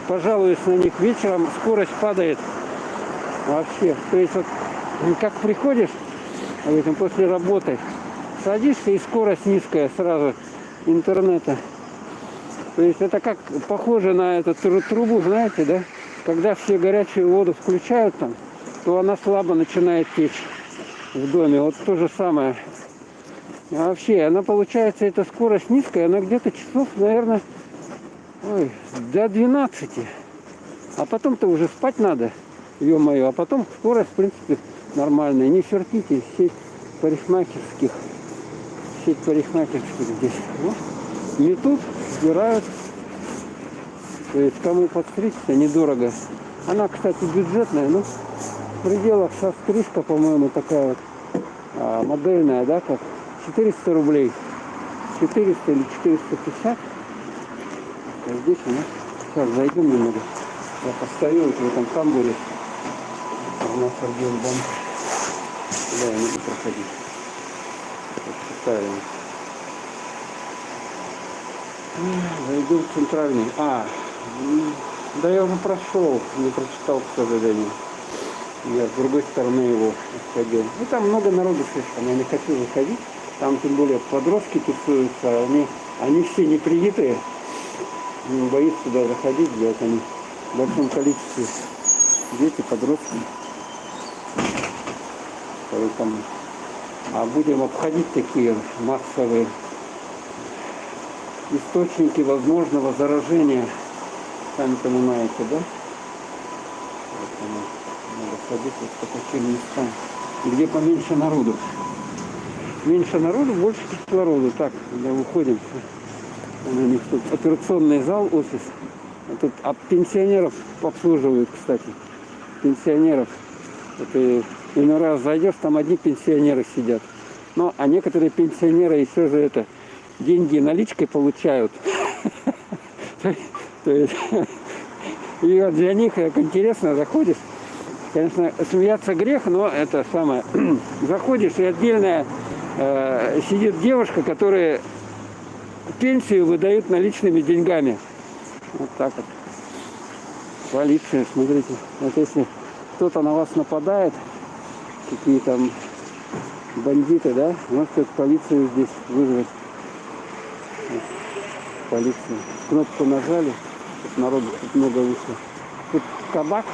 Speaker 1: пожалуюсь на них, вечером скорость падает вообще. То есть вот как приходишь, после работы, садишься и скорость низкая сразу интернета. То есть это как похоже на эту трубу, знаете, да? Когда все горячую воду включают там, то она слабо начинает течь в доме. Вот то же самое. А вообще, она получается, эта скорость низкая, она где-то часов, наверное, до 12. А потом-то уже спать надо, ё-моё. А потом скорость, в принципе, нормальная. Не фертите, сеть парикмахерских здесь. Вот. Метут, сбирают. То есть кому подстричься недорого. Она, кстати, бюджетная, но в пределах со стрижка, по-моему, такая вот модельная, да, как 400 рублей. 400 или 450. А здесь у нас, сейчас зайдем немного. Я постою вот в этом тамбуре. У нас один банк. Да, я не буду проходить. Читаем. Зайду в центральный. Да я уже прошел, не прочитал, к сожалению. Я с другой стороны его обходил. Ну там много народу слишком, я не хочу выходить. Там тем более подростки тусуются, они все непривитые. Не боятся туда заходить, делать они в большом количестве. Дети, подростки. Поэтому. А будем обходить такие массовые источники возможного заражения. Сами понимаете, да? Поэтому надо ходить вот по таким местам, где поменьше народу. Меньше народу, больше кислорода. Так, когда выходим, у них тут операционный зал, офис. А тут пенсионеров обслуживают, кстати. Пенсионеров. Это иной раз зайдешь, там одни пенсионеры сидят. Ну, а некоторые пенсионеры еще же деньги наличкой получают. То есть, и вот для них как интересно, заходишь, конечно, смеяться грех, но это самое, заходишь, и отдельная сидит девушка, которая пенсию выдают наличными деньгами. Вот так вот. Полиция, смотрите, вот если кто-то на вас нападает, какие там бандиты, да, можете полицию здесь вызвать. Полицию. Кнопку нажали, тут народу тут много вышло. Тут кабак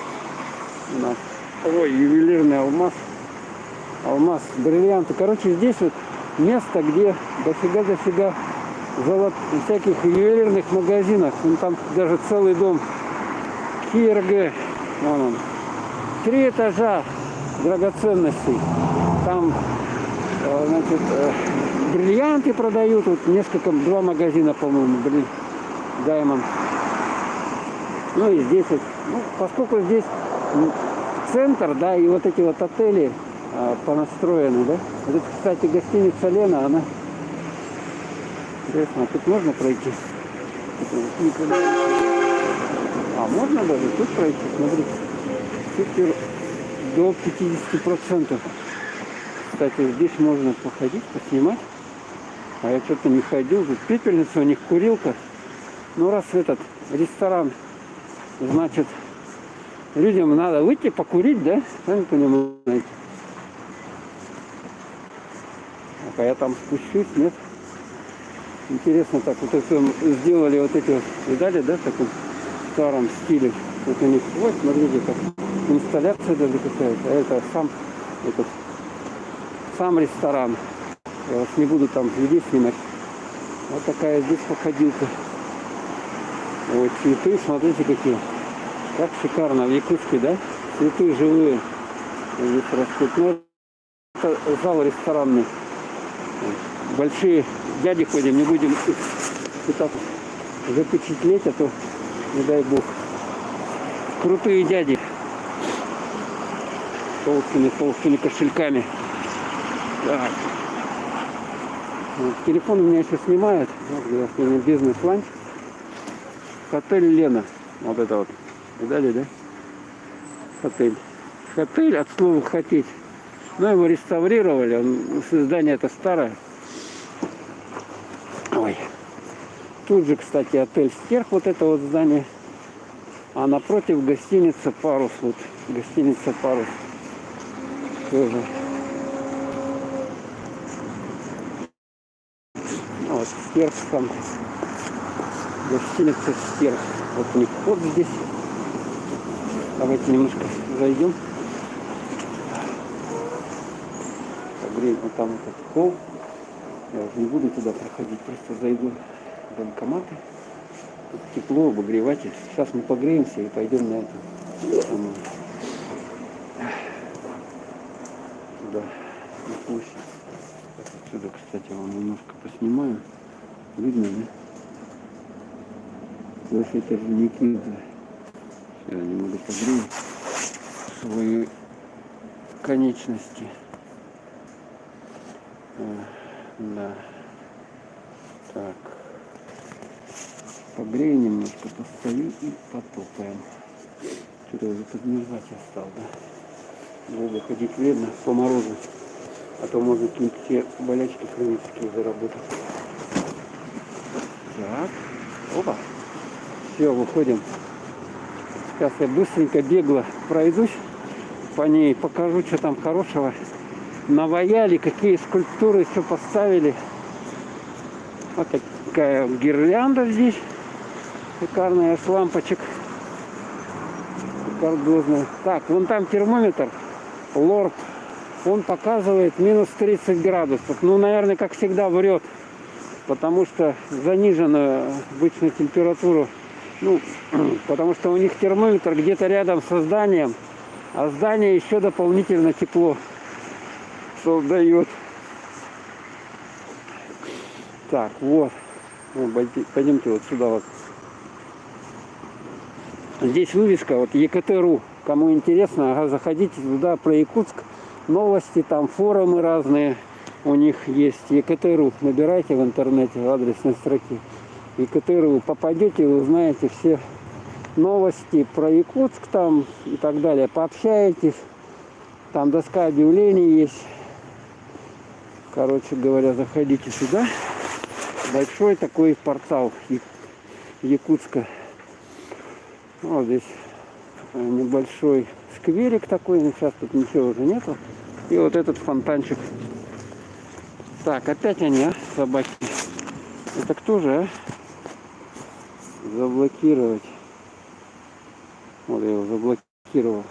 Speaker 1: у нас. Ой, ювелирный алмаз. Алмаз, бриллианты. Короче, здесь вот место, где дофига всяких ювелирных магазинов. Вон там даже целый дом КРГ. Вон он. 3 этажа драгоценностей. Там, значит, бриллианты продают. Вот два магазина, по-моему, Diamond. Ну и здесь вот, ну, поскольку здесь центр, да, и вот эти вот отели понастроены, да. Вот это, кстати, гостиница Лена, она... Интересно, а тут можно пройти? А можно даже тут пройти, смотрите. Супер до 50%. Кстати, здесь можно походить, поснимать. А я что-то не ходил. Тут пепельница, у них курилка. Ну раз этот ресторан, значит, людям надо выйти покурить, да? Сами понимаете. А я там спущусь, нет? Интересно, так вот это сделали вот эти, видали, да, в таком старом стиле. Вот у них, вот, смотрите, как инсталляция даже какая-то. А это сам ресторан. Я вас не буду там людей снимать. Вот такая здесь походилка. Ой, цветы, смотрите какие. Как шикарно в Якутске, да? Цветы живые. Здесь растут. Ну, это зал ресторанный. Большие дяди ходим, не будем их пытаться запечатлеть, а то, не дай бог. Крутые дяди. Толстыми кошельками. Так. Вот, телефон у меня еще снимает. Вот, я сегодня бизнес-ланч. Отель Лена. Вот это вот. Видали, да? Отель. Отель от слова хотеть. Но его реставрировали. Здание это старое. Ой. Тут же, кстати, отель Стерх. Вот это вот здание. А напротив гостиница Парус. Вот. Гостиница Парус. Тоже. Вот Стерх там. Гостиница Стерх. Вот у них вход здесь. Давайте немножко зайдем. Погреем вот там этот холл. Я уже не буду туда проходить, просто зайду в банкоматы. Тут тепло, обогреватель. Сейчас мы погреемся и пойдем на это. Туда, на площадь. Отсюда, кстати, вам немножко поснимаю. Видно, да? Площадь Орджоникидзе. Я немного погрею свои конечности. Да. Так. Погрею немножко, постою и потопаем. Что-то уже подмерзать я стал, да? Долго ходить вредно по морозу. А то можно какие-то все болячки хронические заработать. Так. Опа. Все, выходим. Сейчас я быстренько бегло пройдусь по ней, покажу, что там хорошего наваяли, какие скульптуры еще поставили. Вот такая гирлянда здесь шикарная, с лампочек шикардозная. Так, вон там термометр Лорд, он показывает минус 30 градусов. Ну, наверное, как всегда врет, потому что занижена обычно температура. Ну, потому что у них термометр где-то рядом со зданием, а здание еще дополнительно тепло создает. Так, вот. Пойдемте вот сюда вот. Здесь вывеска, вот ЕКТ.ру. Кому интересно, заходите туда, про Якутск. Новости, там форумы разные у них есть. ЕКТ.ру. Набирайте в интернете в адресной строке. ЕКТ.ру. Попадете, вы узнаете все новости про Якутск там и так далее. Пообщаетесь. Там доска объявлений есть. Короче говоря, заходите сюда. Большой такой портал Якутска. Вот здесь небольшой скверик такой. Но сейчас тут ничего уже нету. И вот этот фонтанчик. Так, опять они, а, собаки. Это кто же, а? Заблокировать. Вот я его заблокировал.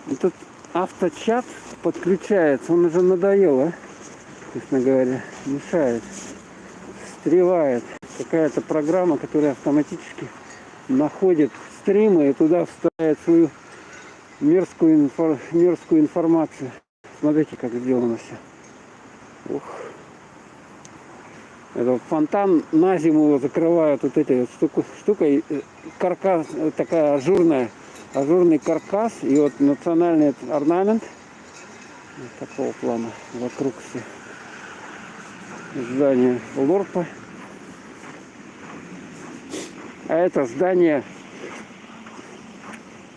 Speaker 1: И тут авточат подключается. Он уже надоел, а? Честно говоря, мешает. Встревает. Какая-то программа, которая автоматически находит стримы и туда вставляет свою мерзкую информацию. Смотрите, как сделано все. Ух. Это вот фонтан, на зиму его закрывают вот этой вот штукой. Каркас, такая ажурный каркас. И вот национальный орнамент вот такого плана вокруг все здания Лорпа. А это здание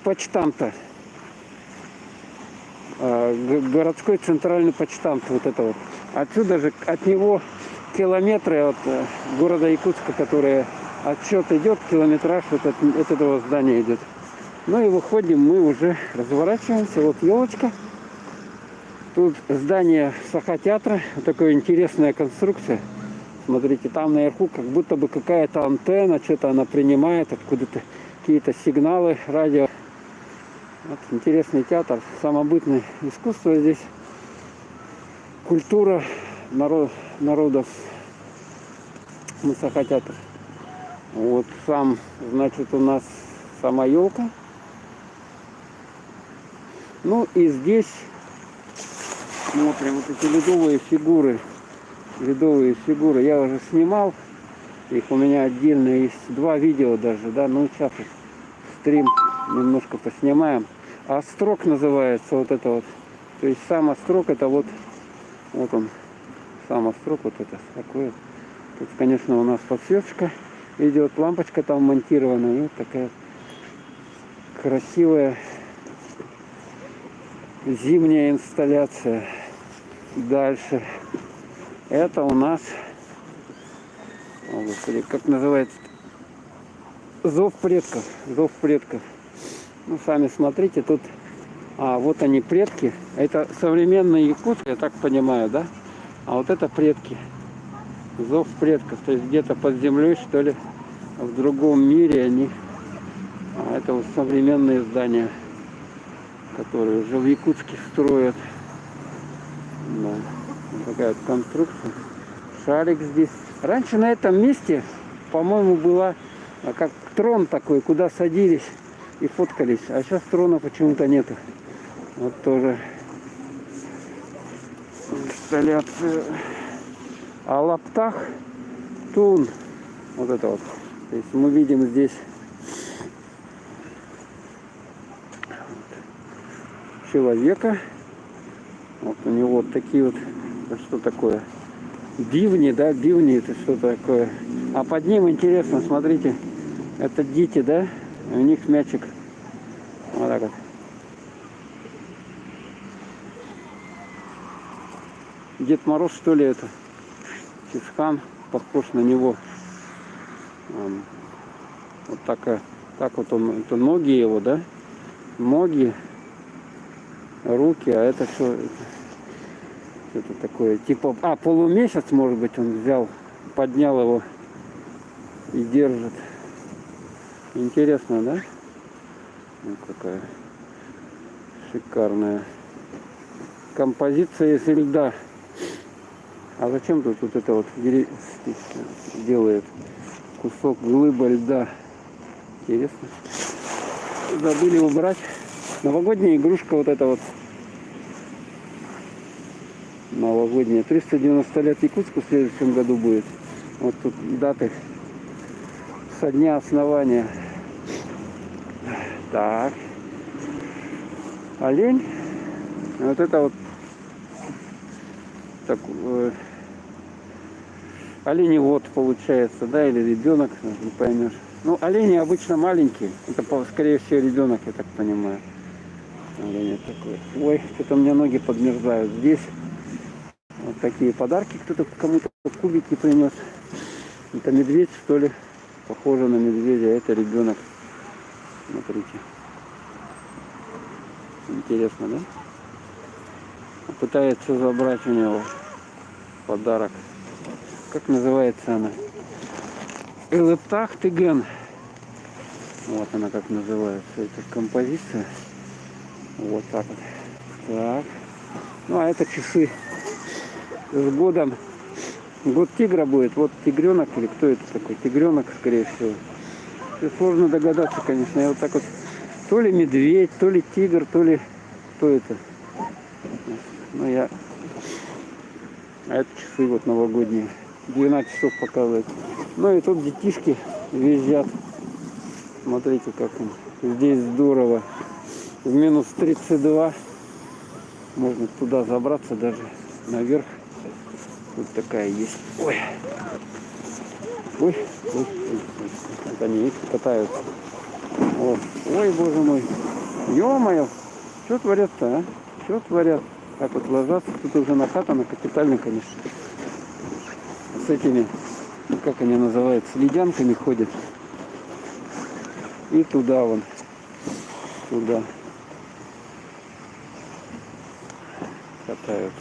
Speaker 1: почтамта. Городской центральный почтамт. Вот это вот. Отсюда же от него километры от города Якутска, который отсчет идет, километраж вот от этого здания идет. Ну и выходим, мы уже разворачиваемся. Вот елочка. Тут здание Саха-театра. Вот такая интересная конструкция. Смотрите, там наверху как будто бы какая-то антенна, что-то она принимает, откуда-то какие-то сигналы радио. Вот интересный театр, самобытное искусство здесь. Культура народов. Мы Саха-театр. Вот сам, значит, у нас сама елка. Ну и здесь смотрим вот эти ледовые фигуры. Ледовые фигуры. Я уже снимал. Их у меня отдельно есть 2 видео даже, да. Ну сейчас стрим немножко поснимаем. Острог называется вот это вот. То есть сам острог это вот он. Сам острог вот это такой. Тут, конечно, у нас подсветочка идет, лампочка там монтирована. И вот такая красивая зимняя инсталляция. Дальше. Это у нас, о, Господи, как называется? Зов предков. Зов предков. Ну, сами смотрите, тут, вот они предки. Это современные якуты, я так понимаю, да? А вот это предки. Зов предков. То есть где-то под землей, что ли, в другом мире они. Это вот современные здания, которые уже в Якутске строят. Да. Вот такая вот конструкция. Шарик здесь. Раньше на этом месте, по-моему, была как трон такой, куда садились и фоткались. А сейчас трона почему-то нету. Вот тоже инсталляция. А лаптах тун. Вот это вот. То есть мы видим здесь человека. Вот у него вот такие вот. Это что такое? Бивни, да? Бивни это что такое? А под ним интересно, смотрите. Это дети, да? У них мячик. Вот так вот. Дед Мороз, что ли, это? Чисхан, похож на него. Вот так вот он, это ноги его, да? Ноги, руки, а это что? Это такое, типа, полумесяц, может быть, он взял, поднял его и держит. Интересно, да? Ну, какая шикарная композиция из льда. А зачем тут вот это вот делает кусок глыба льда? Интересно. Забыли убрать. Новогодняя игрушка вот эта вот. Новогодняя. 390 лет Якутску в следующем году будет. Вот тут даты со дня основания. Так. Олень. Вот это вот так, оленевод получается, да, или ребенок, не поймешь. Ну, олени обычно маленькие. Это, скорее всего, ребенок, я так понимаю. Олень такой. Ой, что-то у меня ноги подмерзают. Здесь вот такие подарки кто-то кому-то кубики принес. Это медведь, что ли? Похоже на медведя. Это ребенок. Смотрите. Интересно, да? Пытается забрать у него подарок. Как называется она? Элептах Тыген. Вот она как называется. Эта композиция. Вот так вот. Так. Ну а это часы. С годом. Год тигра будет. Вот тигренок или кто это такой? Тигренок, скорее всего. Все сложно догадаться, конечно. Я вот так вот. То ли медведь, то ли тигр, то ли... Кто это? Ну я... А это часы вот новогодние. 12 часов показывает. Ну и тут детишки визжат. Смотрите, как им. Здесь здорово. В минус 32. Можно туда забраться даже наверх. Вот такая есть. Ой. Ой, ой, ой, ой. Вот они катаются. Вот. Ой, боже мой. Ё-моё. Что творят-то, а? Что творят? Так вот ложатся. Тут уже накатано капитально, конечно. С этими, как они называются, ледянками ходят. И туда вон. Туда. Катаются.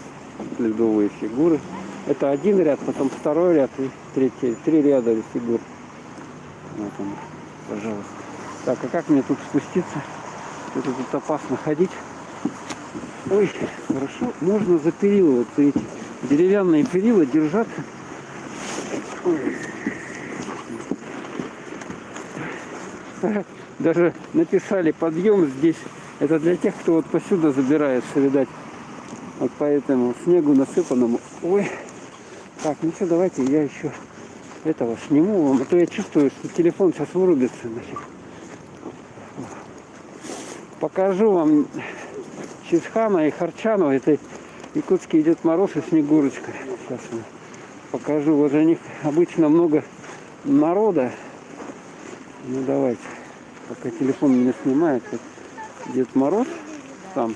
Speaker 1: Ледовые фигуры. Это один ряд, потом второй ряд и третий. 3 ряда фигур. Вот он, пожалуйста. Так, а как мне тут спуститься? Что-то тут опасно ходить. Ой, хорошо. Можно за перила, вот эти деревянные перила держаться. Ой. Даже написали подъем здесь. Это для тех, кто вот посюда забирается, видать. Вот по этому снегу насыпанному. Ой. Так, ну что, давайте я еще этого сниму вам. А то я чувствую, что телефон сейчас вырубится. Значит. Покажу вам Чисхана и Харчанова. Это якутский Дед Мороз и Снегурочка. Сейчас вам покажу. Вот у них обычно много народа. Ну давайте. Пока телефон меня снимает. Вот Дед Мороз там.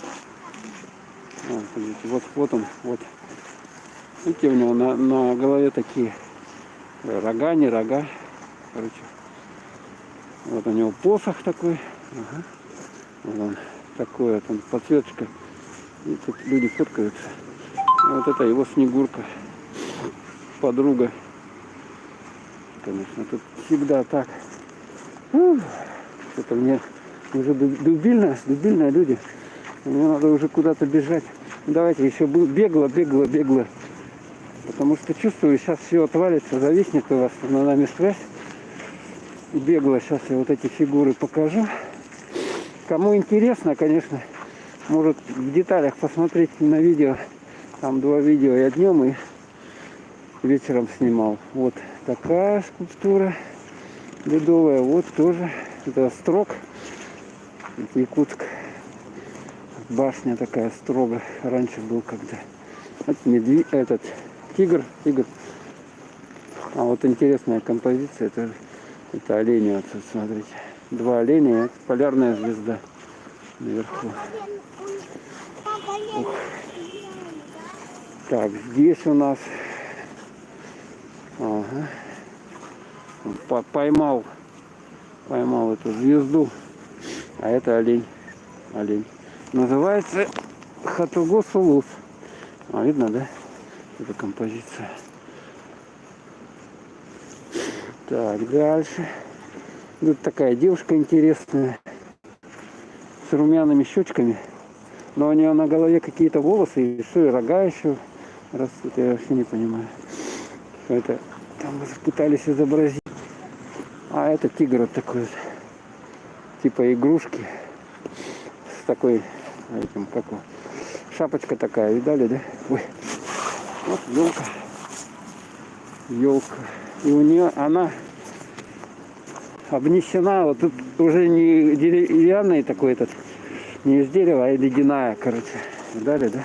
Speaker 1: Вот он. Вот. Видите, у него на голове такие рога, не рога. Короче. Вот у него посох такой. Ага. Вот он такой вот он, подсветочка. И тут люди фоткаются. Вот это его Снегурка. Подруга. Конечно, тут всегда так. Что-то мне уже дубильно люди. Мне надо уже куда-то бежать. Давайте еще бегло. Потому что чувствую, сейчас все отвалится, зависнет у вас на нами связь. Бегло сейчас я вот эти фигуры покажу. Кому интересно, конечно, может в деталях посмотреть на видео. Там 2 видео я днем и вечером снимал. Вот такая скульптура ледовая. Вот тоже. Это Строг. Это Якутск. Башня такая строго. Раньше был когда. Это этот тигр. А вот интересная композиция. Это олени. Вот, смотрите. 2 оленя. Это полярная звезда наверху. Ух. Так, здесь у нас поймал эту звезду. А это олень. Называется Хатугу-Сулус. Видно, да? Эта композиция. Так, дальше. Тут такая девушка интересная. С румяными щечками. Но у нее на голове какие-то волосы. И что, и рога еще растут. Я вообще не понимаю. Что это там пытались изобразить. А это тигр вот такой вот. Типа игрушки. С такой, этим, как его, шапочка такая, видали, да? Ой. Вот елка. И у нее она обнесена, вот тут уже не деревянный такой этот, не из дерева, а ледяная, короче. Видали, да?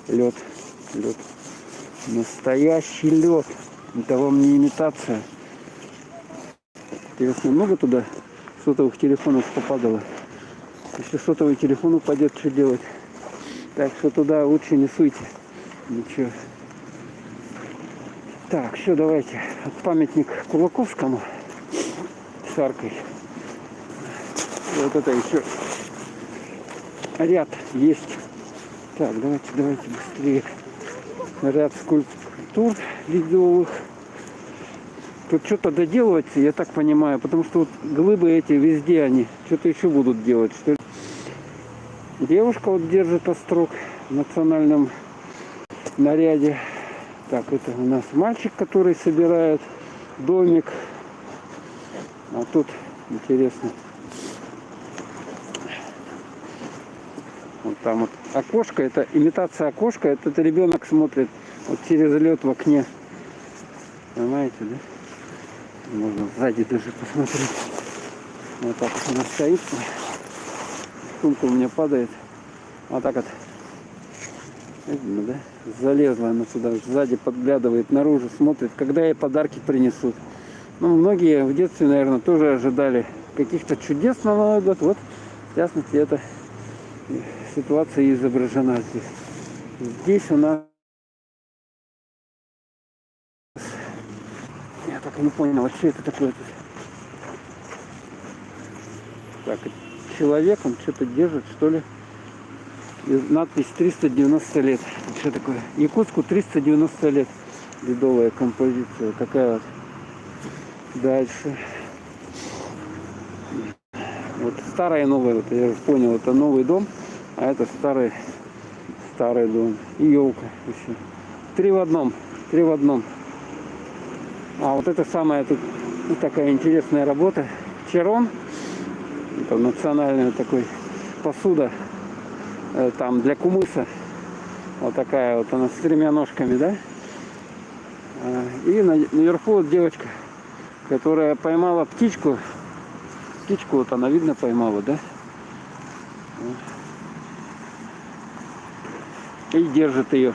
Speaker 1: Лед. Настоящий лед. Это вам не имитация. Интересно, много туда сотовых телефонов попадало? Если сотовый телефон упадет, что делать? Так что туда лучше не суйте. Ничего. Так, все, давайте. Памятник Кулаковскому с аркой. Вот это еще ряд есть. Так, давайте быстрее. Ряд скульптур ледовых. Тут что-то доделывается, я так понимаю, потому что вот глыбы эти везде они что-то еще будут делать. Что ли? Девушка вот держит острог в национальном наряде. Так, это у нас мальчик, который собирает домик. А тут интересно. Вот там вот окошко, это имитация окошка, это ребенок смотрит вот через лед в окне. Понимаете, да? Можно сзади даже посмотреть. Вот так вот она стоит. Сумка у меня падает. Вот так вот. Видно, да? Залезла она сюда. Сзади подглядывает наружу, смотрит, когда ей подарки принесут. Ну, многие в детстве, наверное, тоже ожидали каких-то чудес на Новый год. Вот, в частности, эта ситуация изображена здесь. Здесь у нас... Я так и не понял, а что это такое тут? Так, человек, он что-то держит, что ли? И надпись 390 лет. Что такое? Якутску 390 лет. Ледовая композиция. Такая вот. Дальше. Вот старое и новое. Вот я уже понял, это новый дом, а это старый дом. И елка еще. Три в одном. А вот это самая тут такая интересная работа. Черон. Это национальная такой посуда. Там для кумыса. Вот такая вот она с тремя ножками, да? И наверху вот девочка, которая поймала птичку. Птичку вот она, видно, поймала, да? И держит ее.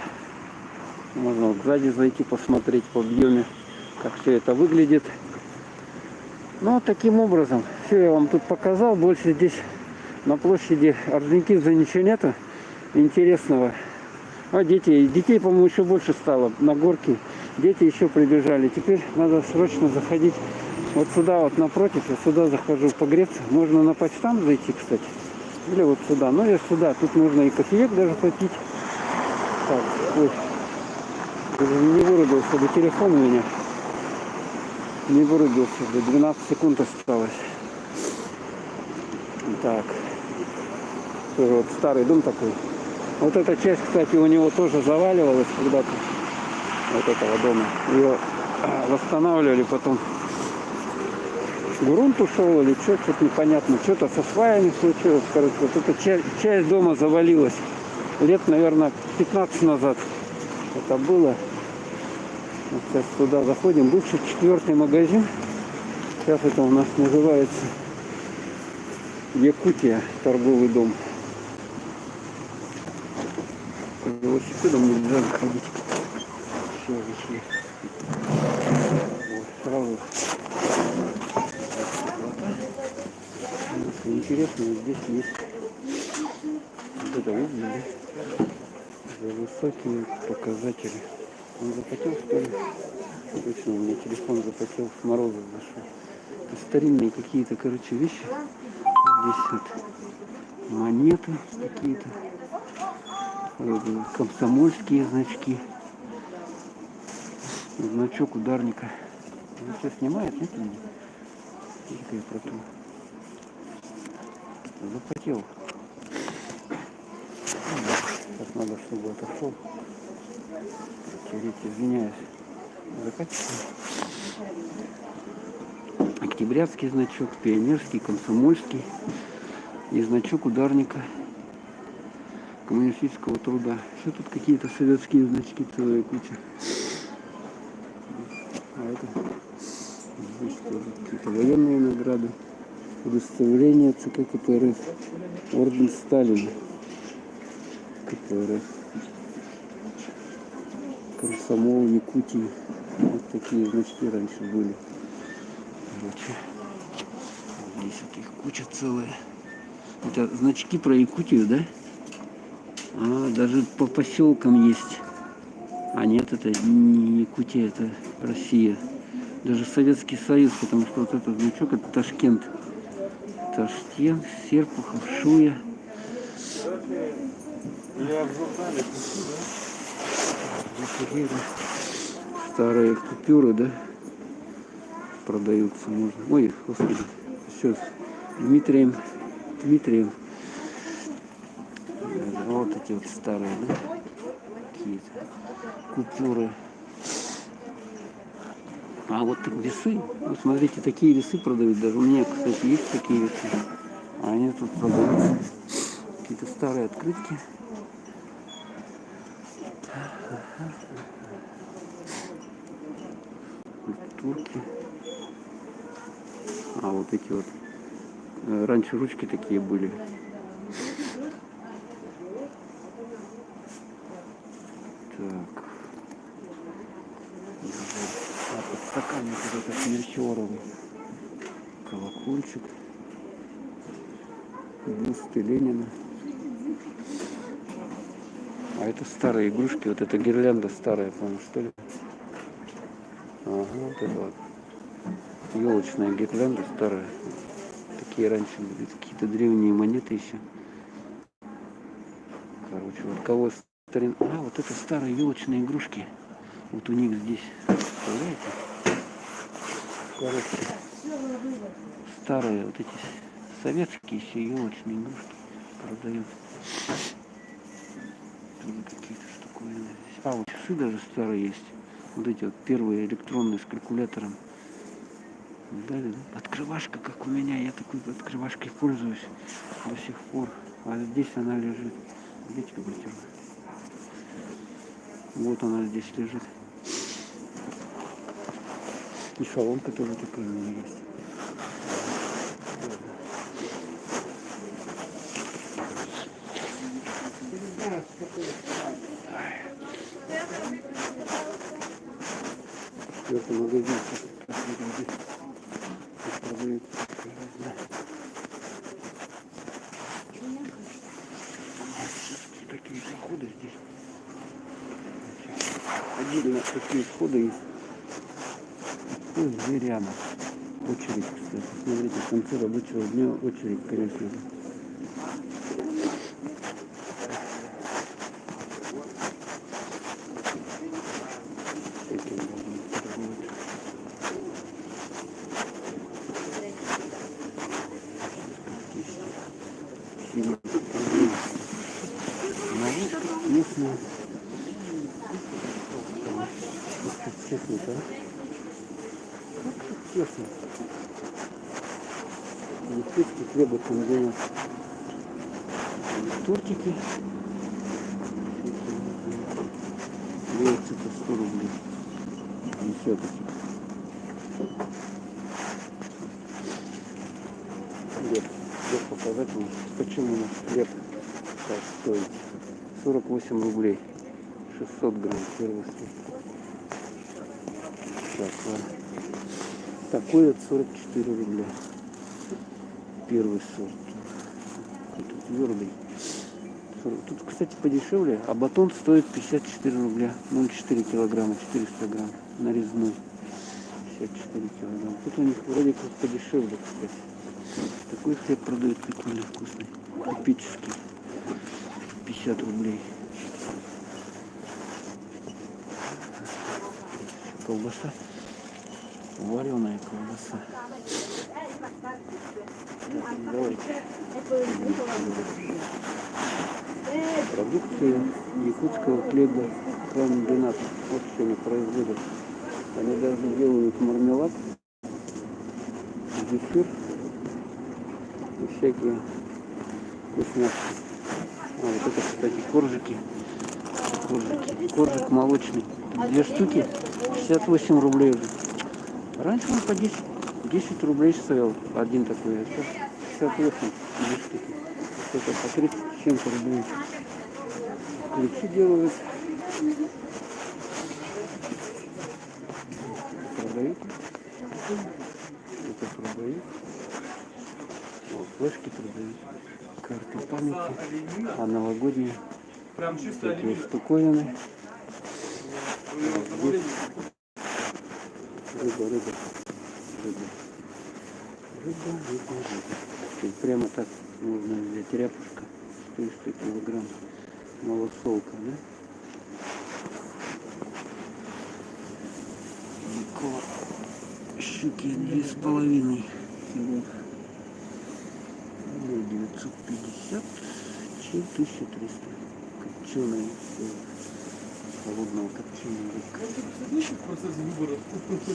Speaker 1: Можно вот сзади зайти посмотреть по объеме, как все это выглядит. Ну, вот таким образом. Все я вам тут показал. Больше здесь на площади Орджоникидзе ничего нету интересного. А детей, по-моему, еще больше стало на горке. Дети еще прибежали. Теперь надо срочно заходить вот сюда, вот напротив. Я сюда захожу погреться. Можно на почтамт зайти, кстати. Или вот сюда. Но я сюда. Тут нужно и кофеек даже попить. Так, ой. Не вырубился бы телефон у меня. Не вырубился бы. 12 секунд осталось. Так. Тоже вот старый дом такой. Вот эта часть, кстати, у него тоже заваливалась когда-то. Вот этого дома. Ее восстанавливали, потом грунт ушел или что-то непонятно. Что-то со сваями случилось. Короче, вот эта часть дома завалилась. Лет, наверное, 15 назад это было. Вот сейчас туда заходим. Бывший 4-й магазин. Сейчас это у нас называется Якутия, торговый дом. Велосипедом нельзя заходить. Все вышли. Вот, сразу. Интересно, здесь есть вот это видно, да? За высокие показатели. Он запотел, что ли? Точно, у меня телефон запотел, с мороза зашел. Старинные какие-то, короче, вещи. Здесь вот монеты какие-то. Комсомольские значки. Значок ударника. Он все снимает, нет? Я про то. Запотел. Сейчас надо, чтобы отошел. Тереть, извиняюсь. Закатится. Октябрятский значок, пионерский, комсомольский. И значок ударника коммунистического труда. Все тут какие-то советские значки, целая куча. А это здесь тоже какие-то военные награды. Удостоверение ЦК КПРФ. Орден Сталина. КПРФ. Комсомол Якутии. Вот такие значки раньше были. Короче, здесь вот их куча целая. Это значки про Якутию, да? А, даже по поселкам есть. А нет, это не Якутия, это Россия. Даже Советский Союз, потому что вот этот значок, это Ташкент. Ташкент, Серпухов, Шуя. Старые купюры, да? Продаются можно. Ой, господи. Сейчас. Дмитрием. Вот эти вот старые, да? Какие-то купюры. А вот так весы. Вот смотрите, такие весы продают. Даже у меня, кстати, есть такие весы. А они тут продаются. Какие-то старые открытки. турки. А вот эти вот. Раньше ручки такие были. Так. А под стаканник вот этот мельхиоровый. Колокольчик. Бюсты Ленина. А это старые игрушки. Вот эта гирлянда старая, по-моему, что ли? Ага, вот это вот. Елочная гирлянда старая. Такие раньше были. Какие-то древние монеты еще. Короче, вот кого старин... А, вот это старые елочные игрушки. Вот у них здесь. Представляете? Короче. Старые вот эти советские еще елочные игрушки продают. Тоже какие-то штуковины здесь. А, вот часы даже старые есть. Вот эти вот первые электронные с калькулятором. Дали, да? Открывашка, как у меня. Я такой открывашкой пользуюсь до сих пор. А здесь она лежит. Видите, как вытерла? Вот она здесь лежит. И шаломка тоже такая у меня есть. Это магазин. Продают. Такие входы здесь. Отдельно такие входы есть. Ой, зверяна. Очередь, кстати. Смотрите, в конце рабочего дня очередь, конечно. Местная. Честно, да? Честно. Листочки хлеба там делают. Тортики. Яйца по 100 рублей. Десяточек. Хлеб. Хлеб показать вам, почему у нас хлеб так стоит. 48 рублей. 600 грамм первый сорт. Так, ладно. Такой вот 44 рубля. Первый сорт. Какой-то твердый. Тут, кстати, подешевле, а батон стоит 54 рубля. 0,4 килограмма, 400 грамм. Нарезной. 54 килограмма. Тут у них вроде как подешевле, кстати. Такой хлеб продают прикольно вкусный. Купеческий. 50 рублей. Колбаса. Вареная колбаса. Так, давайте. Продукты якутского хлеба комбинат. Вот что они производят. Они даже делают мармелад, зефир и всякие вкусняшки. А вот это, кстати, коржики. Коржик молочный. 2 штуки 68 рублей уже. Раньше он по 10 рублей стоил один такой. А сейчас 68 2 штуки. Это по 30 с чем-то рублей. Ключи делают. Продают. Это продают. Вот, флешки продают. Карты памяти. А новогодние. Такие штуковины. Вот здесь рыба. И прямо так можно взять ряпушка. 400 килограмм. Малосолка, да? Около щуки 2,5 кило. 950, 1300. Копченая, холодного копченого рыбка.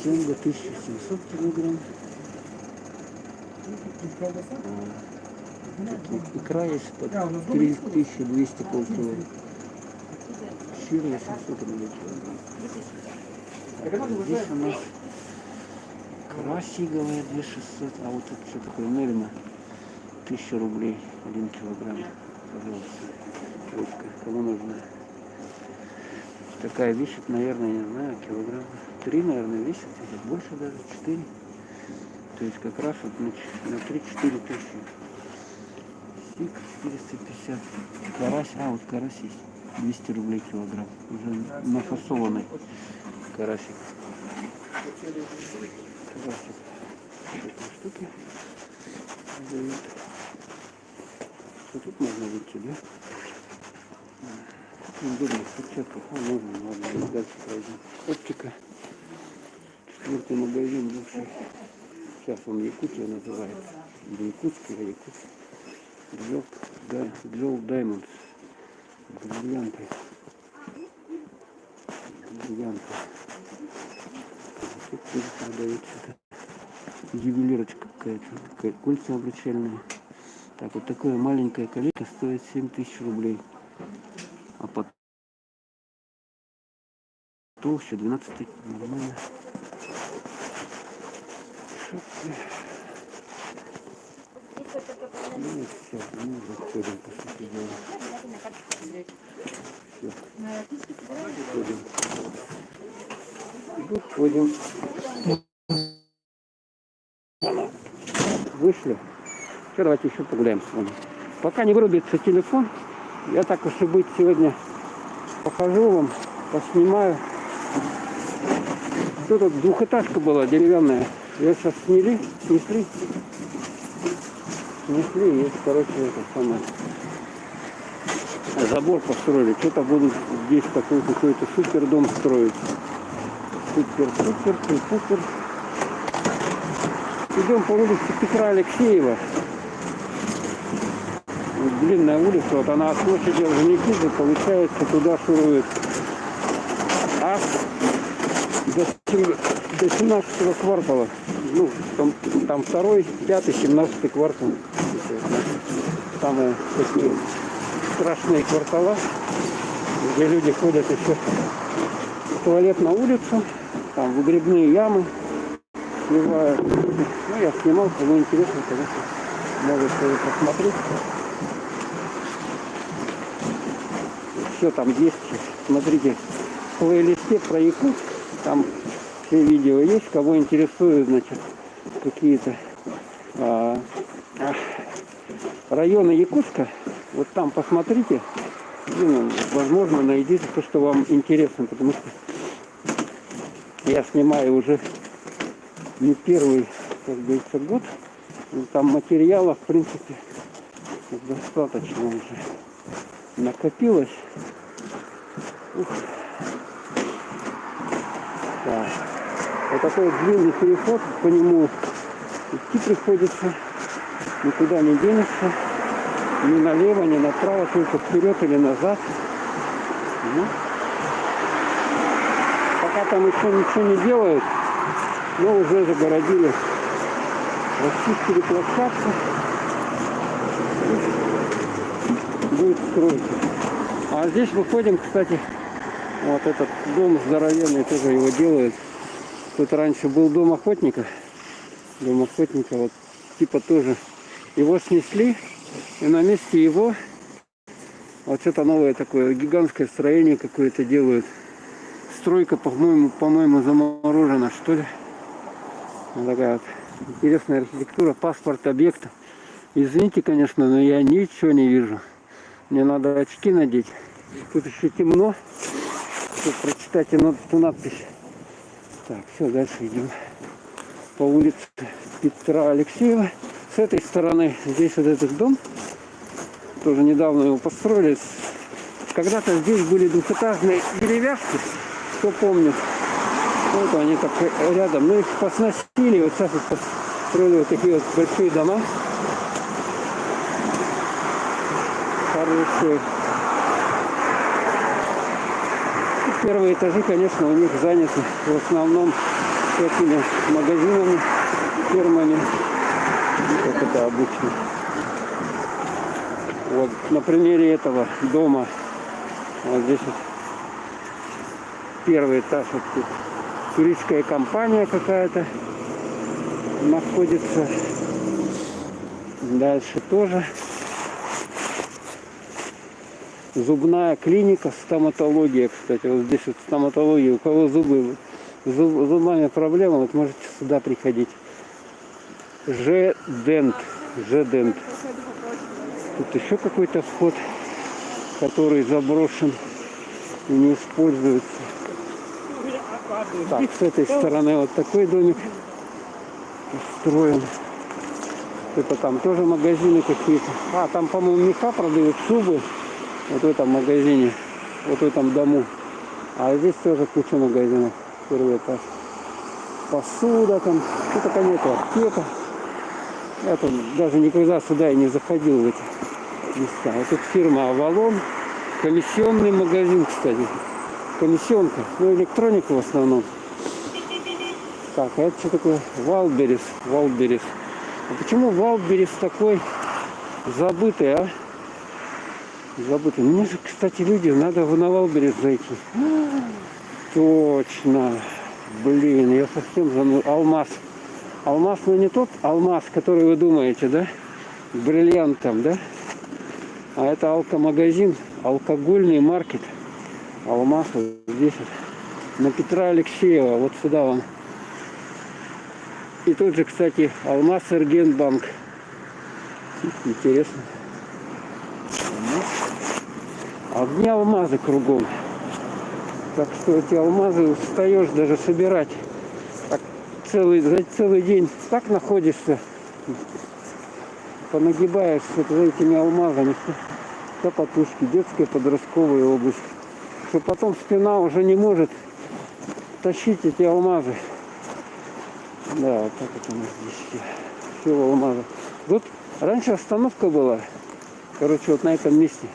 Speaker 1: Семга 1700 килограмм. Икра есть под 3200 полкило. Сыр 800 рублей килограмм. Здесь у нас Карась иговая 2600, а вот это что такое, Нельма, 1000 рублей 1 килограмм. Пожалуйста, рыбка, кому нужна. Такая весит, наверное, не знаю, килограмм 3, наверное, весит, или больше даже, 4. То есть как раз вот на 3-4 тысячи. Сик 450. Карась, а вот карась есть. 200 рублей килограмм. Уже нафасованный карасик. Карасик. Штуки дают. Что тут можно выйти, да? Удобно, перчатках. А, можно, ладно, дальше пройдем. Оптика. 4-й магазин бывший. Сейчас он Якутия называется. Или Якутский, или Якутский. Джол Даймондс. Бриллианты. Бриллианты. Тут тоже продают что-то. Ювелирочка какая-то. Кольца обручальные. Так, вот такое маленькое колечко стоит 7000 рублей. А под толще 12 тысяч. Нормально. Шапки. Ну все, мы заходим, по сути дела. Все. Выходим. Вышли. Все, давайте еще погуляем с вами. Пока не вырубится телефон, я так уж и быть сегодня покажу вам, поснимаю. Тут вот двухэтажка была деревянная. Ее сейчас снесли. Снесли, есть, короче, это самое. Забор построили. Что-то будут здесь такой какой-то супер дом строить. Супер. Идем по улице Петра Алексеева. Вот длинная улица, вот она от площади Орджоникидзе, получается, туда шурует. Аж до 17 квартала. Ну, там 2-й, 5-й, 17 квартал. Самые такие страшные квартала, где люди ходят еще в туалет на улицу, там выгребные ямы сливают. Ну, я снимал, кому интересно, конечно, могут посмотреть. Все там есть. Смотрите, в плейлисте про Якутск, там все видео есть, кого интересует, значит, какие-то районы Якутска. Вот там посмотрите, ну, возможно, найдите то, что вам интересно, потому что я снимаю уже не первый, как говорится, год. Там материала, в принципе, достаточно уже накопилось. Ух. Так. Вот такой длинный переход, по нему идти приходится, никуда не денешься, ни налево, ни направо, только вперед или назад. Ну. Пока там еще ничего не делают, но уже загородили, расчистили площадку, будет строиться. А здесь выходим, кстати, вот этот дом здоровенный, тоже его делают. Тут раньше был дом охотника. Дом охотника, вот типа тоже. Его снесли, и на месте его вот что-то новое такое, гигантское строение какое-то делают. Стройка, по-моему, заморожена, что ли. Вот такая вот интересная архитектура, паспорт объекта. Извините, конечно, но я ничего не вижу. Мне надо очки надеть. Тут еще темно. Тут прочитайте эту надпись. Так, все, дальше идем по улице Петра Алексеева. С этой стороны здесь вот этот дом. Тоже недавно его построили. Когда-то здесь были двухэтажные деревяшки, кто помнит. Вот они так рядом. Ну их посносили. Вот сейчас вот построили вот такие вот большие дома. Хорошие. Первые этажи, конечно, у них заняты в основном всякими магазинами, фирмами, как это обычно. Вот на примере этого дома, вот здесь вот первый этаж, вот тут туристская компания какая-то, находится. Дальше тоже зубная клиника, стоматология, кстати. Вот здесь вот стоматология. У кого зубы, зубами проблемы, вот можете сюда приходить. Ж-дент. Ж-дент. Тут еще какой-то вход, который заброшен и не используется. Так, с этой стороны вот такой домик устроен. Это там тоже магазины какие-то. А, там, по-моему, меха продают, шубы. Вот в этом магазине, вот в этом дому. А здесь тоже куча магазинов. Первый этаж. Посуда там, что только нету, аптека. Я там даже никогда сюда и не заходил в эти места. Вот тут фирма Авалон. Комиссионный магазин, кстати. Комиссионка. Ну, электроника в основном. Так, а это что такое? Валберес. Валберес. А почему Валберес такой забытый, а? Забытый. Мне же, кстати, люди, надо на Валберес зайти. Точно. Блин, я совсем забыл. Алмаз. Алмаз, но не тот алмаз, который вы думаете, да? Бриллиант там, да? А это алкомагазин, алкогольный маркет. Алмаз вот здесь вот. На Петра Алексеева, вот сюда вам. И тут же, кстати, Алмаз Эргенбанк. Интересно. Одни алмазы кругом. Так что эти алмазы устаешь даже собирать. Так за целый день так находишься. Понагибаешься за этими алмазами. Топотушки, детская подростковая обувь. Что потом спина уже не может тащить эти алмазы. Да, вот так вот у нас здесь все в алмазах. Тут раньше остановка была. Короче, вот на этом месте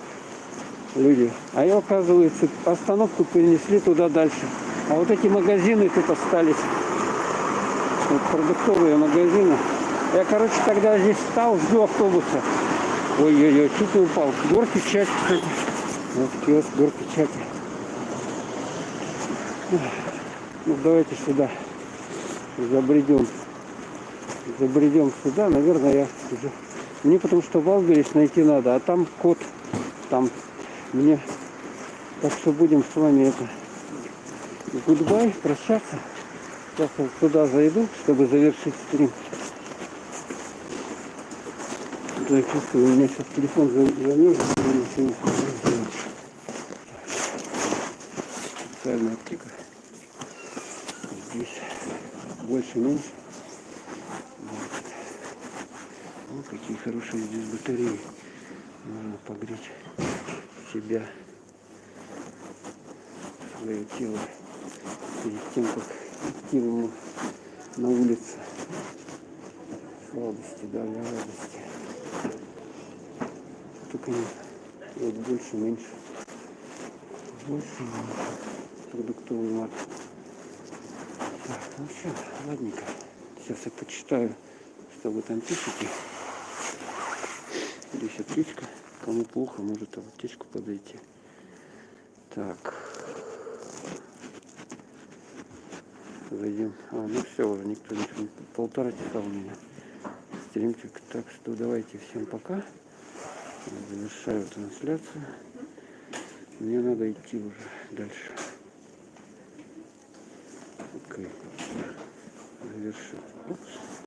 Speaker 1: люди. А я, оказывается, остановку перенесли туда дальше. А вот эти магазины тут остались. Вот продуктовые магазины. Я, короче, тогда здесь встал, жду автобуса. Ой-ой-ой, чуть не упал. Горки чати, кстати. Вот киоск горки чати. Ну, давайте сюда забредем. Забредем сюда. Наверное, я уже... Мне потому что Валберес найти надо, а там код. Там мне... Так что будем с вами это... Гудбай, прощаться. Сейчас я туда зайду, чтобы завершить стрим. Я чувствую, у меня сейчас телефон замерзнет. Специальная аптека. Здесь больше-меньше. Вот какие хорошие здесь батареи. Можно погреть себя, свое тело перед тем, как идти на улице. Сладости, да, для радости. Только нет. Вот больше, меньше. Больше, меньше. Продуктовый маркет. Так, ну все, ладненько. Сейчас я почитаю, что вы там пишете. Здесь аптечка. Кому плохо, может в аптечку подойти. Так. Зайдем. А, ну все, уже никто не... 1,5 часа у меня стримчик. Так что давайте всем пока. Завершаю трансляцию. Мне надо идти уже дальше. Окей. Завершу. Упс.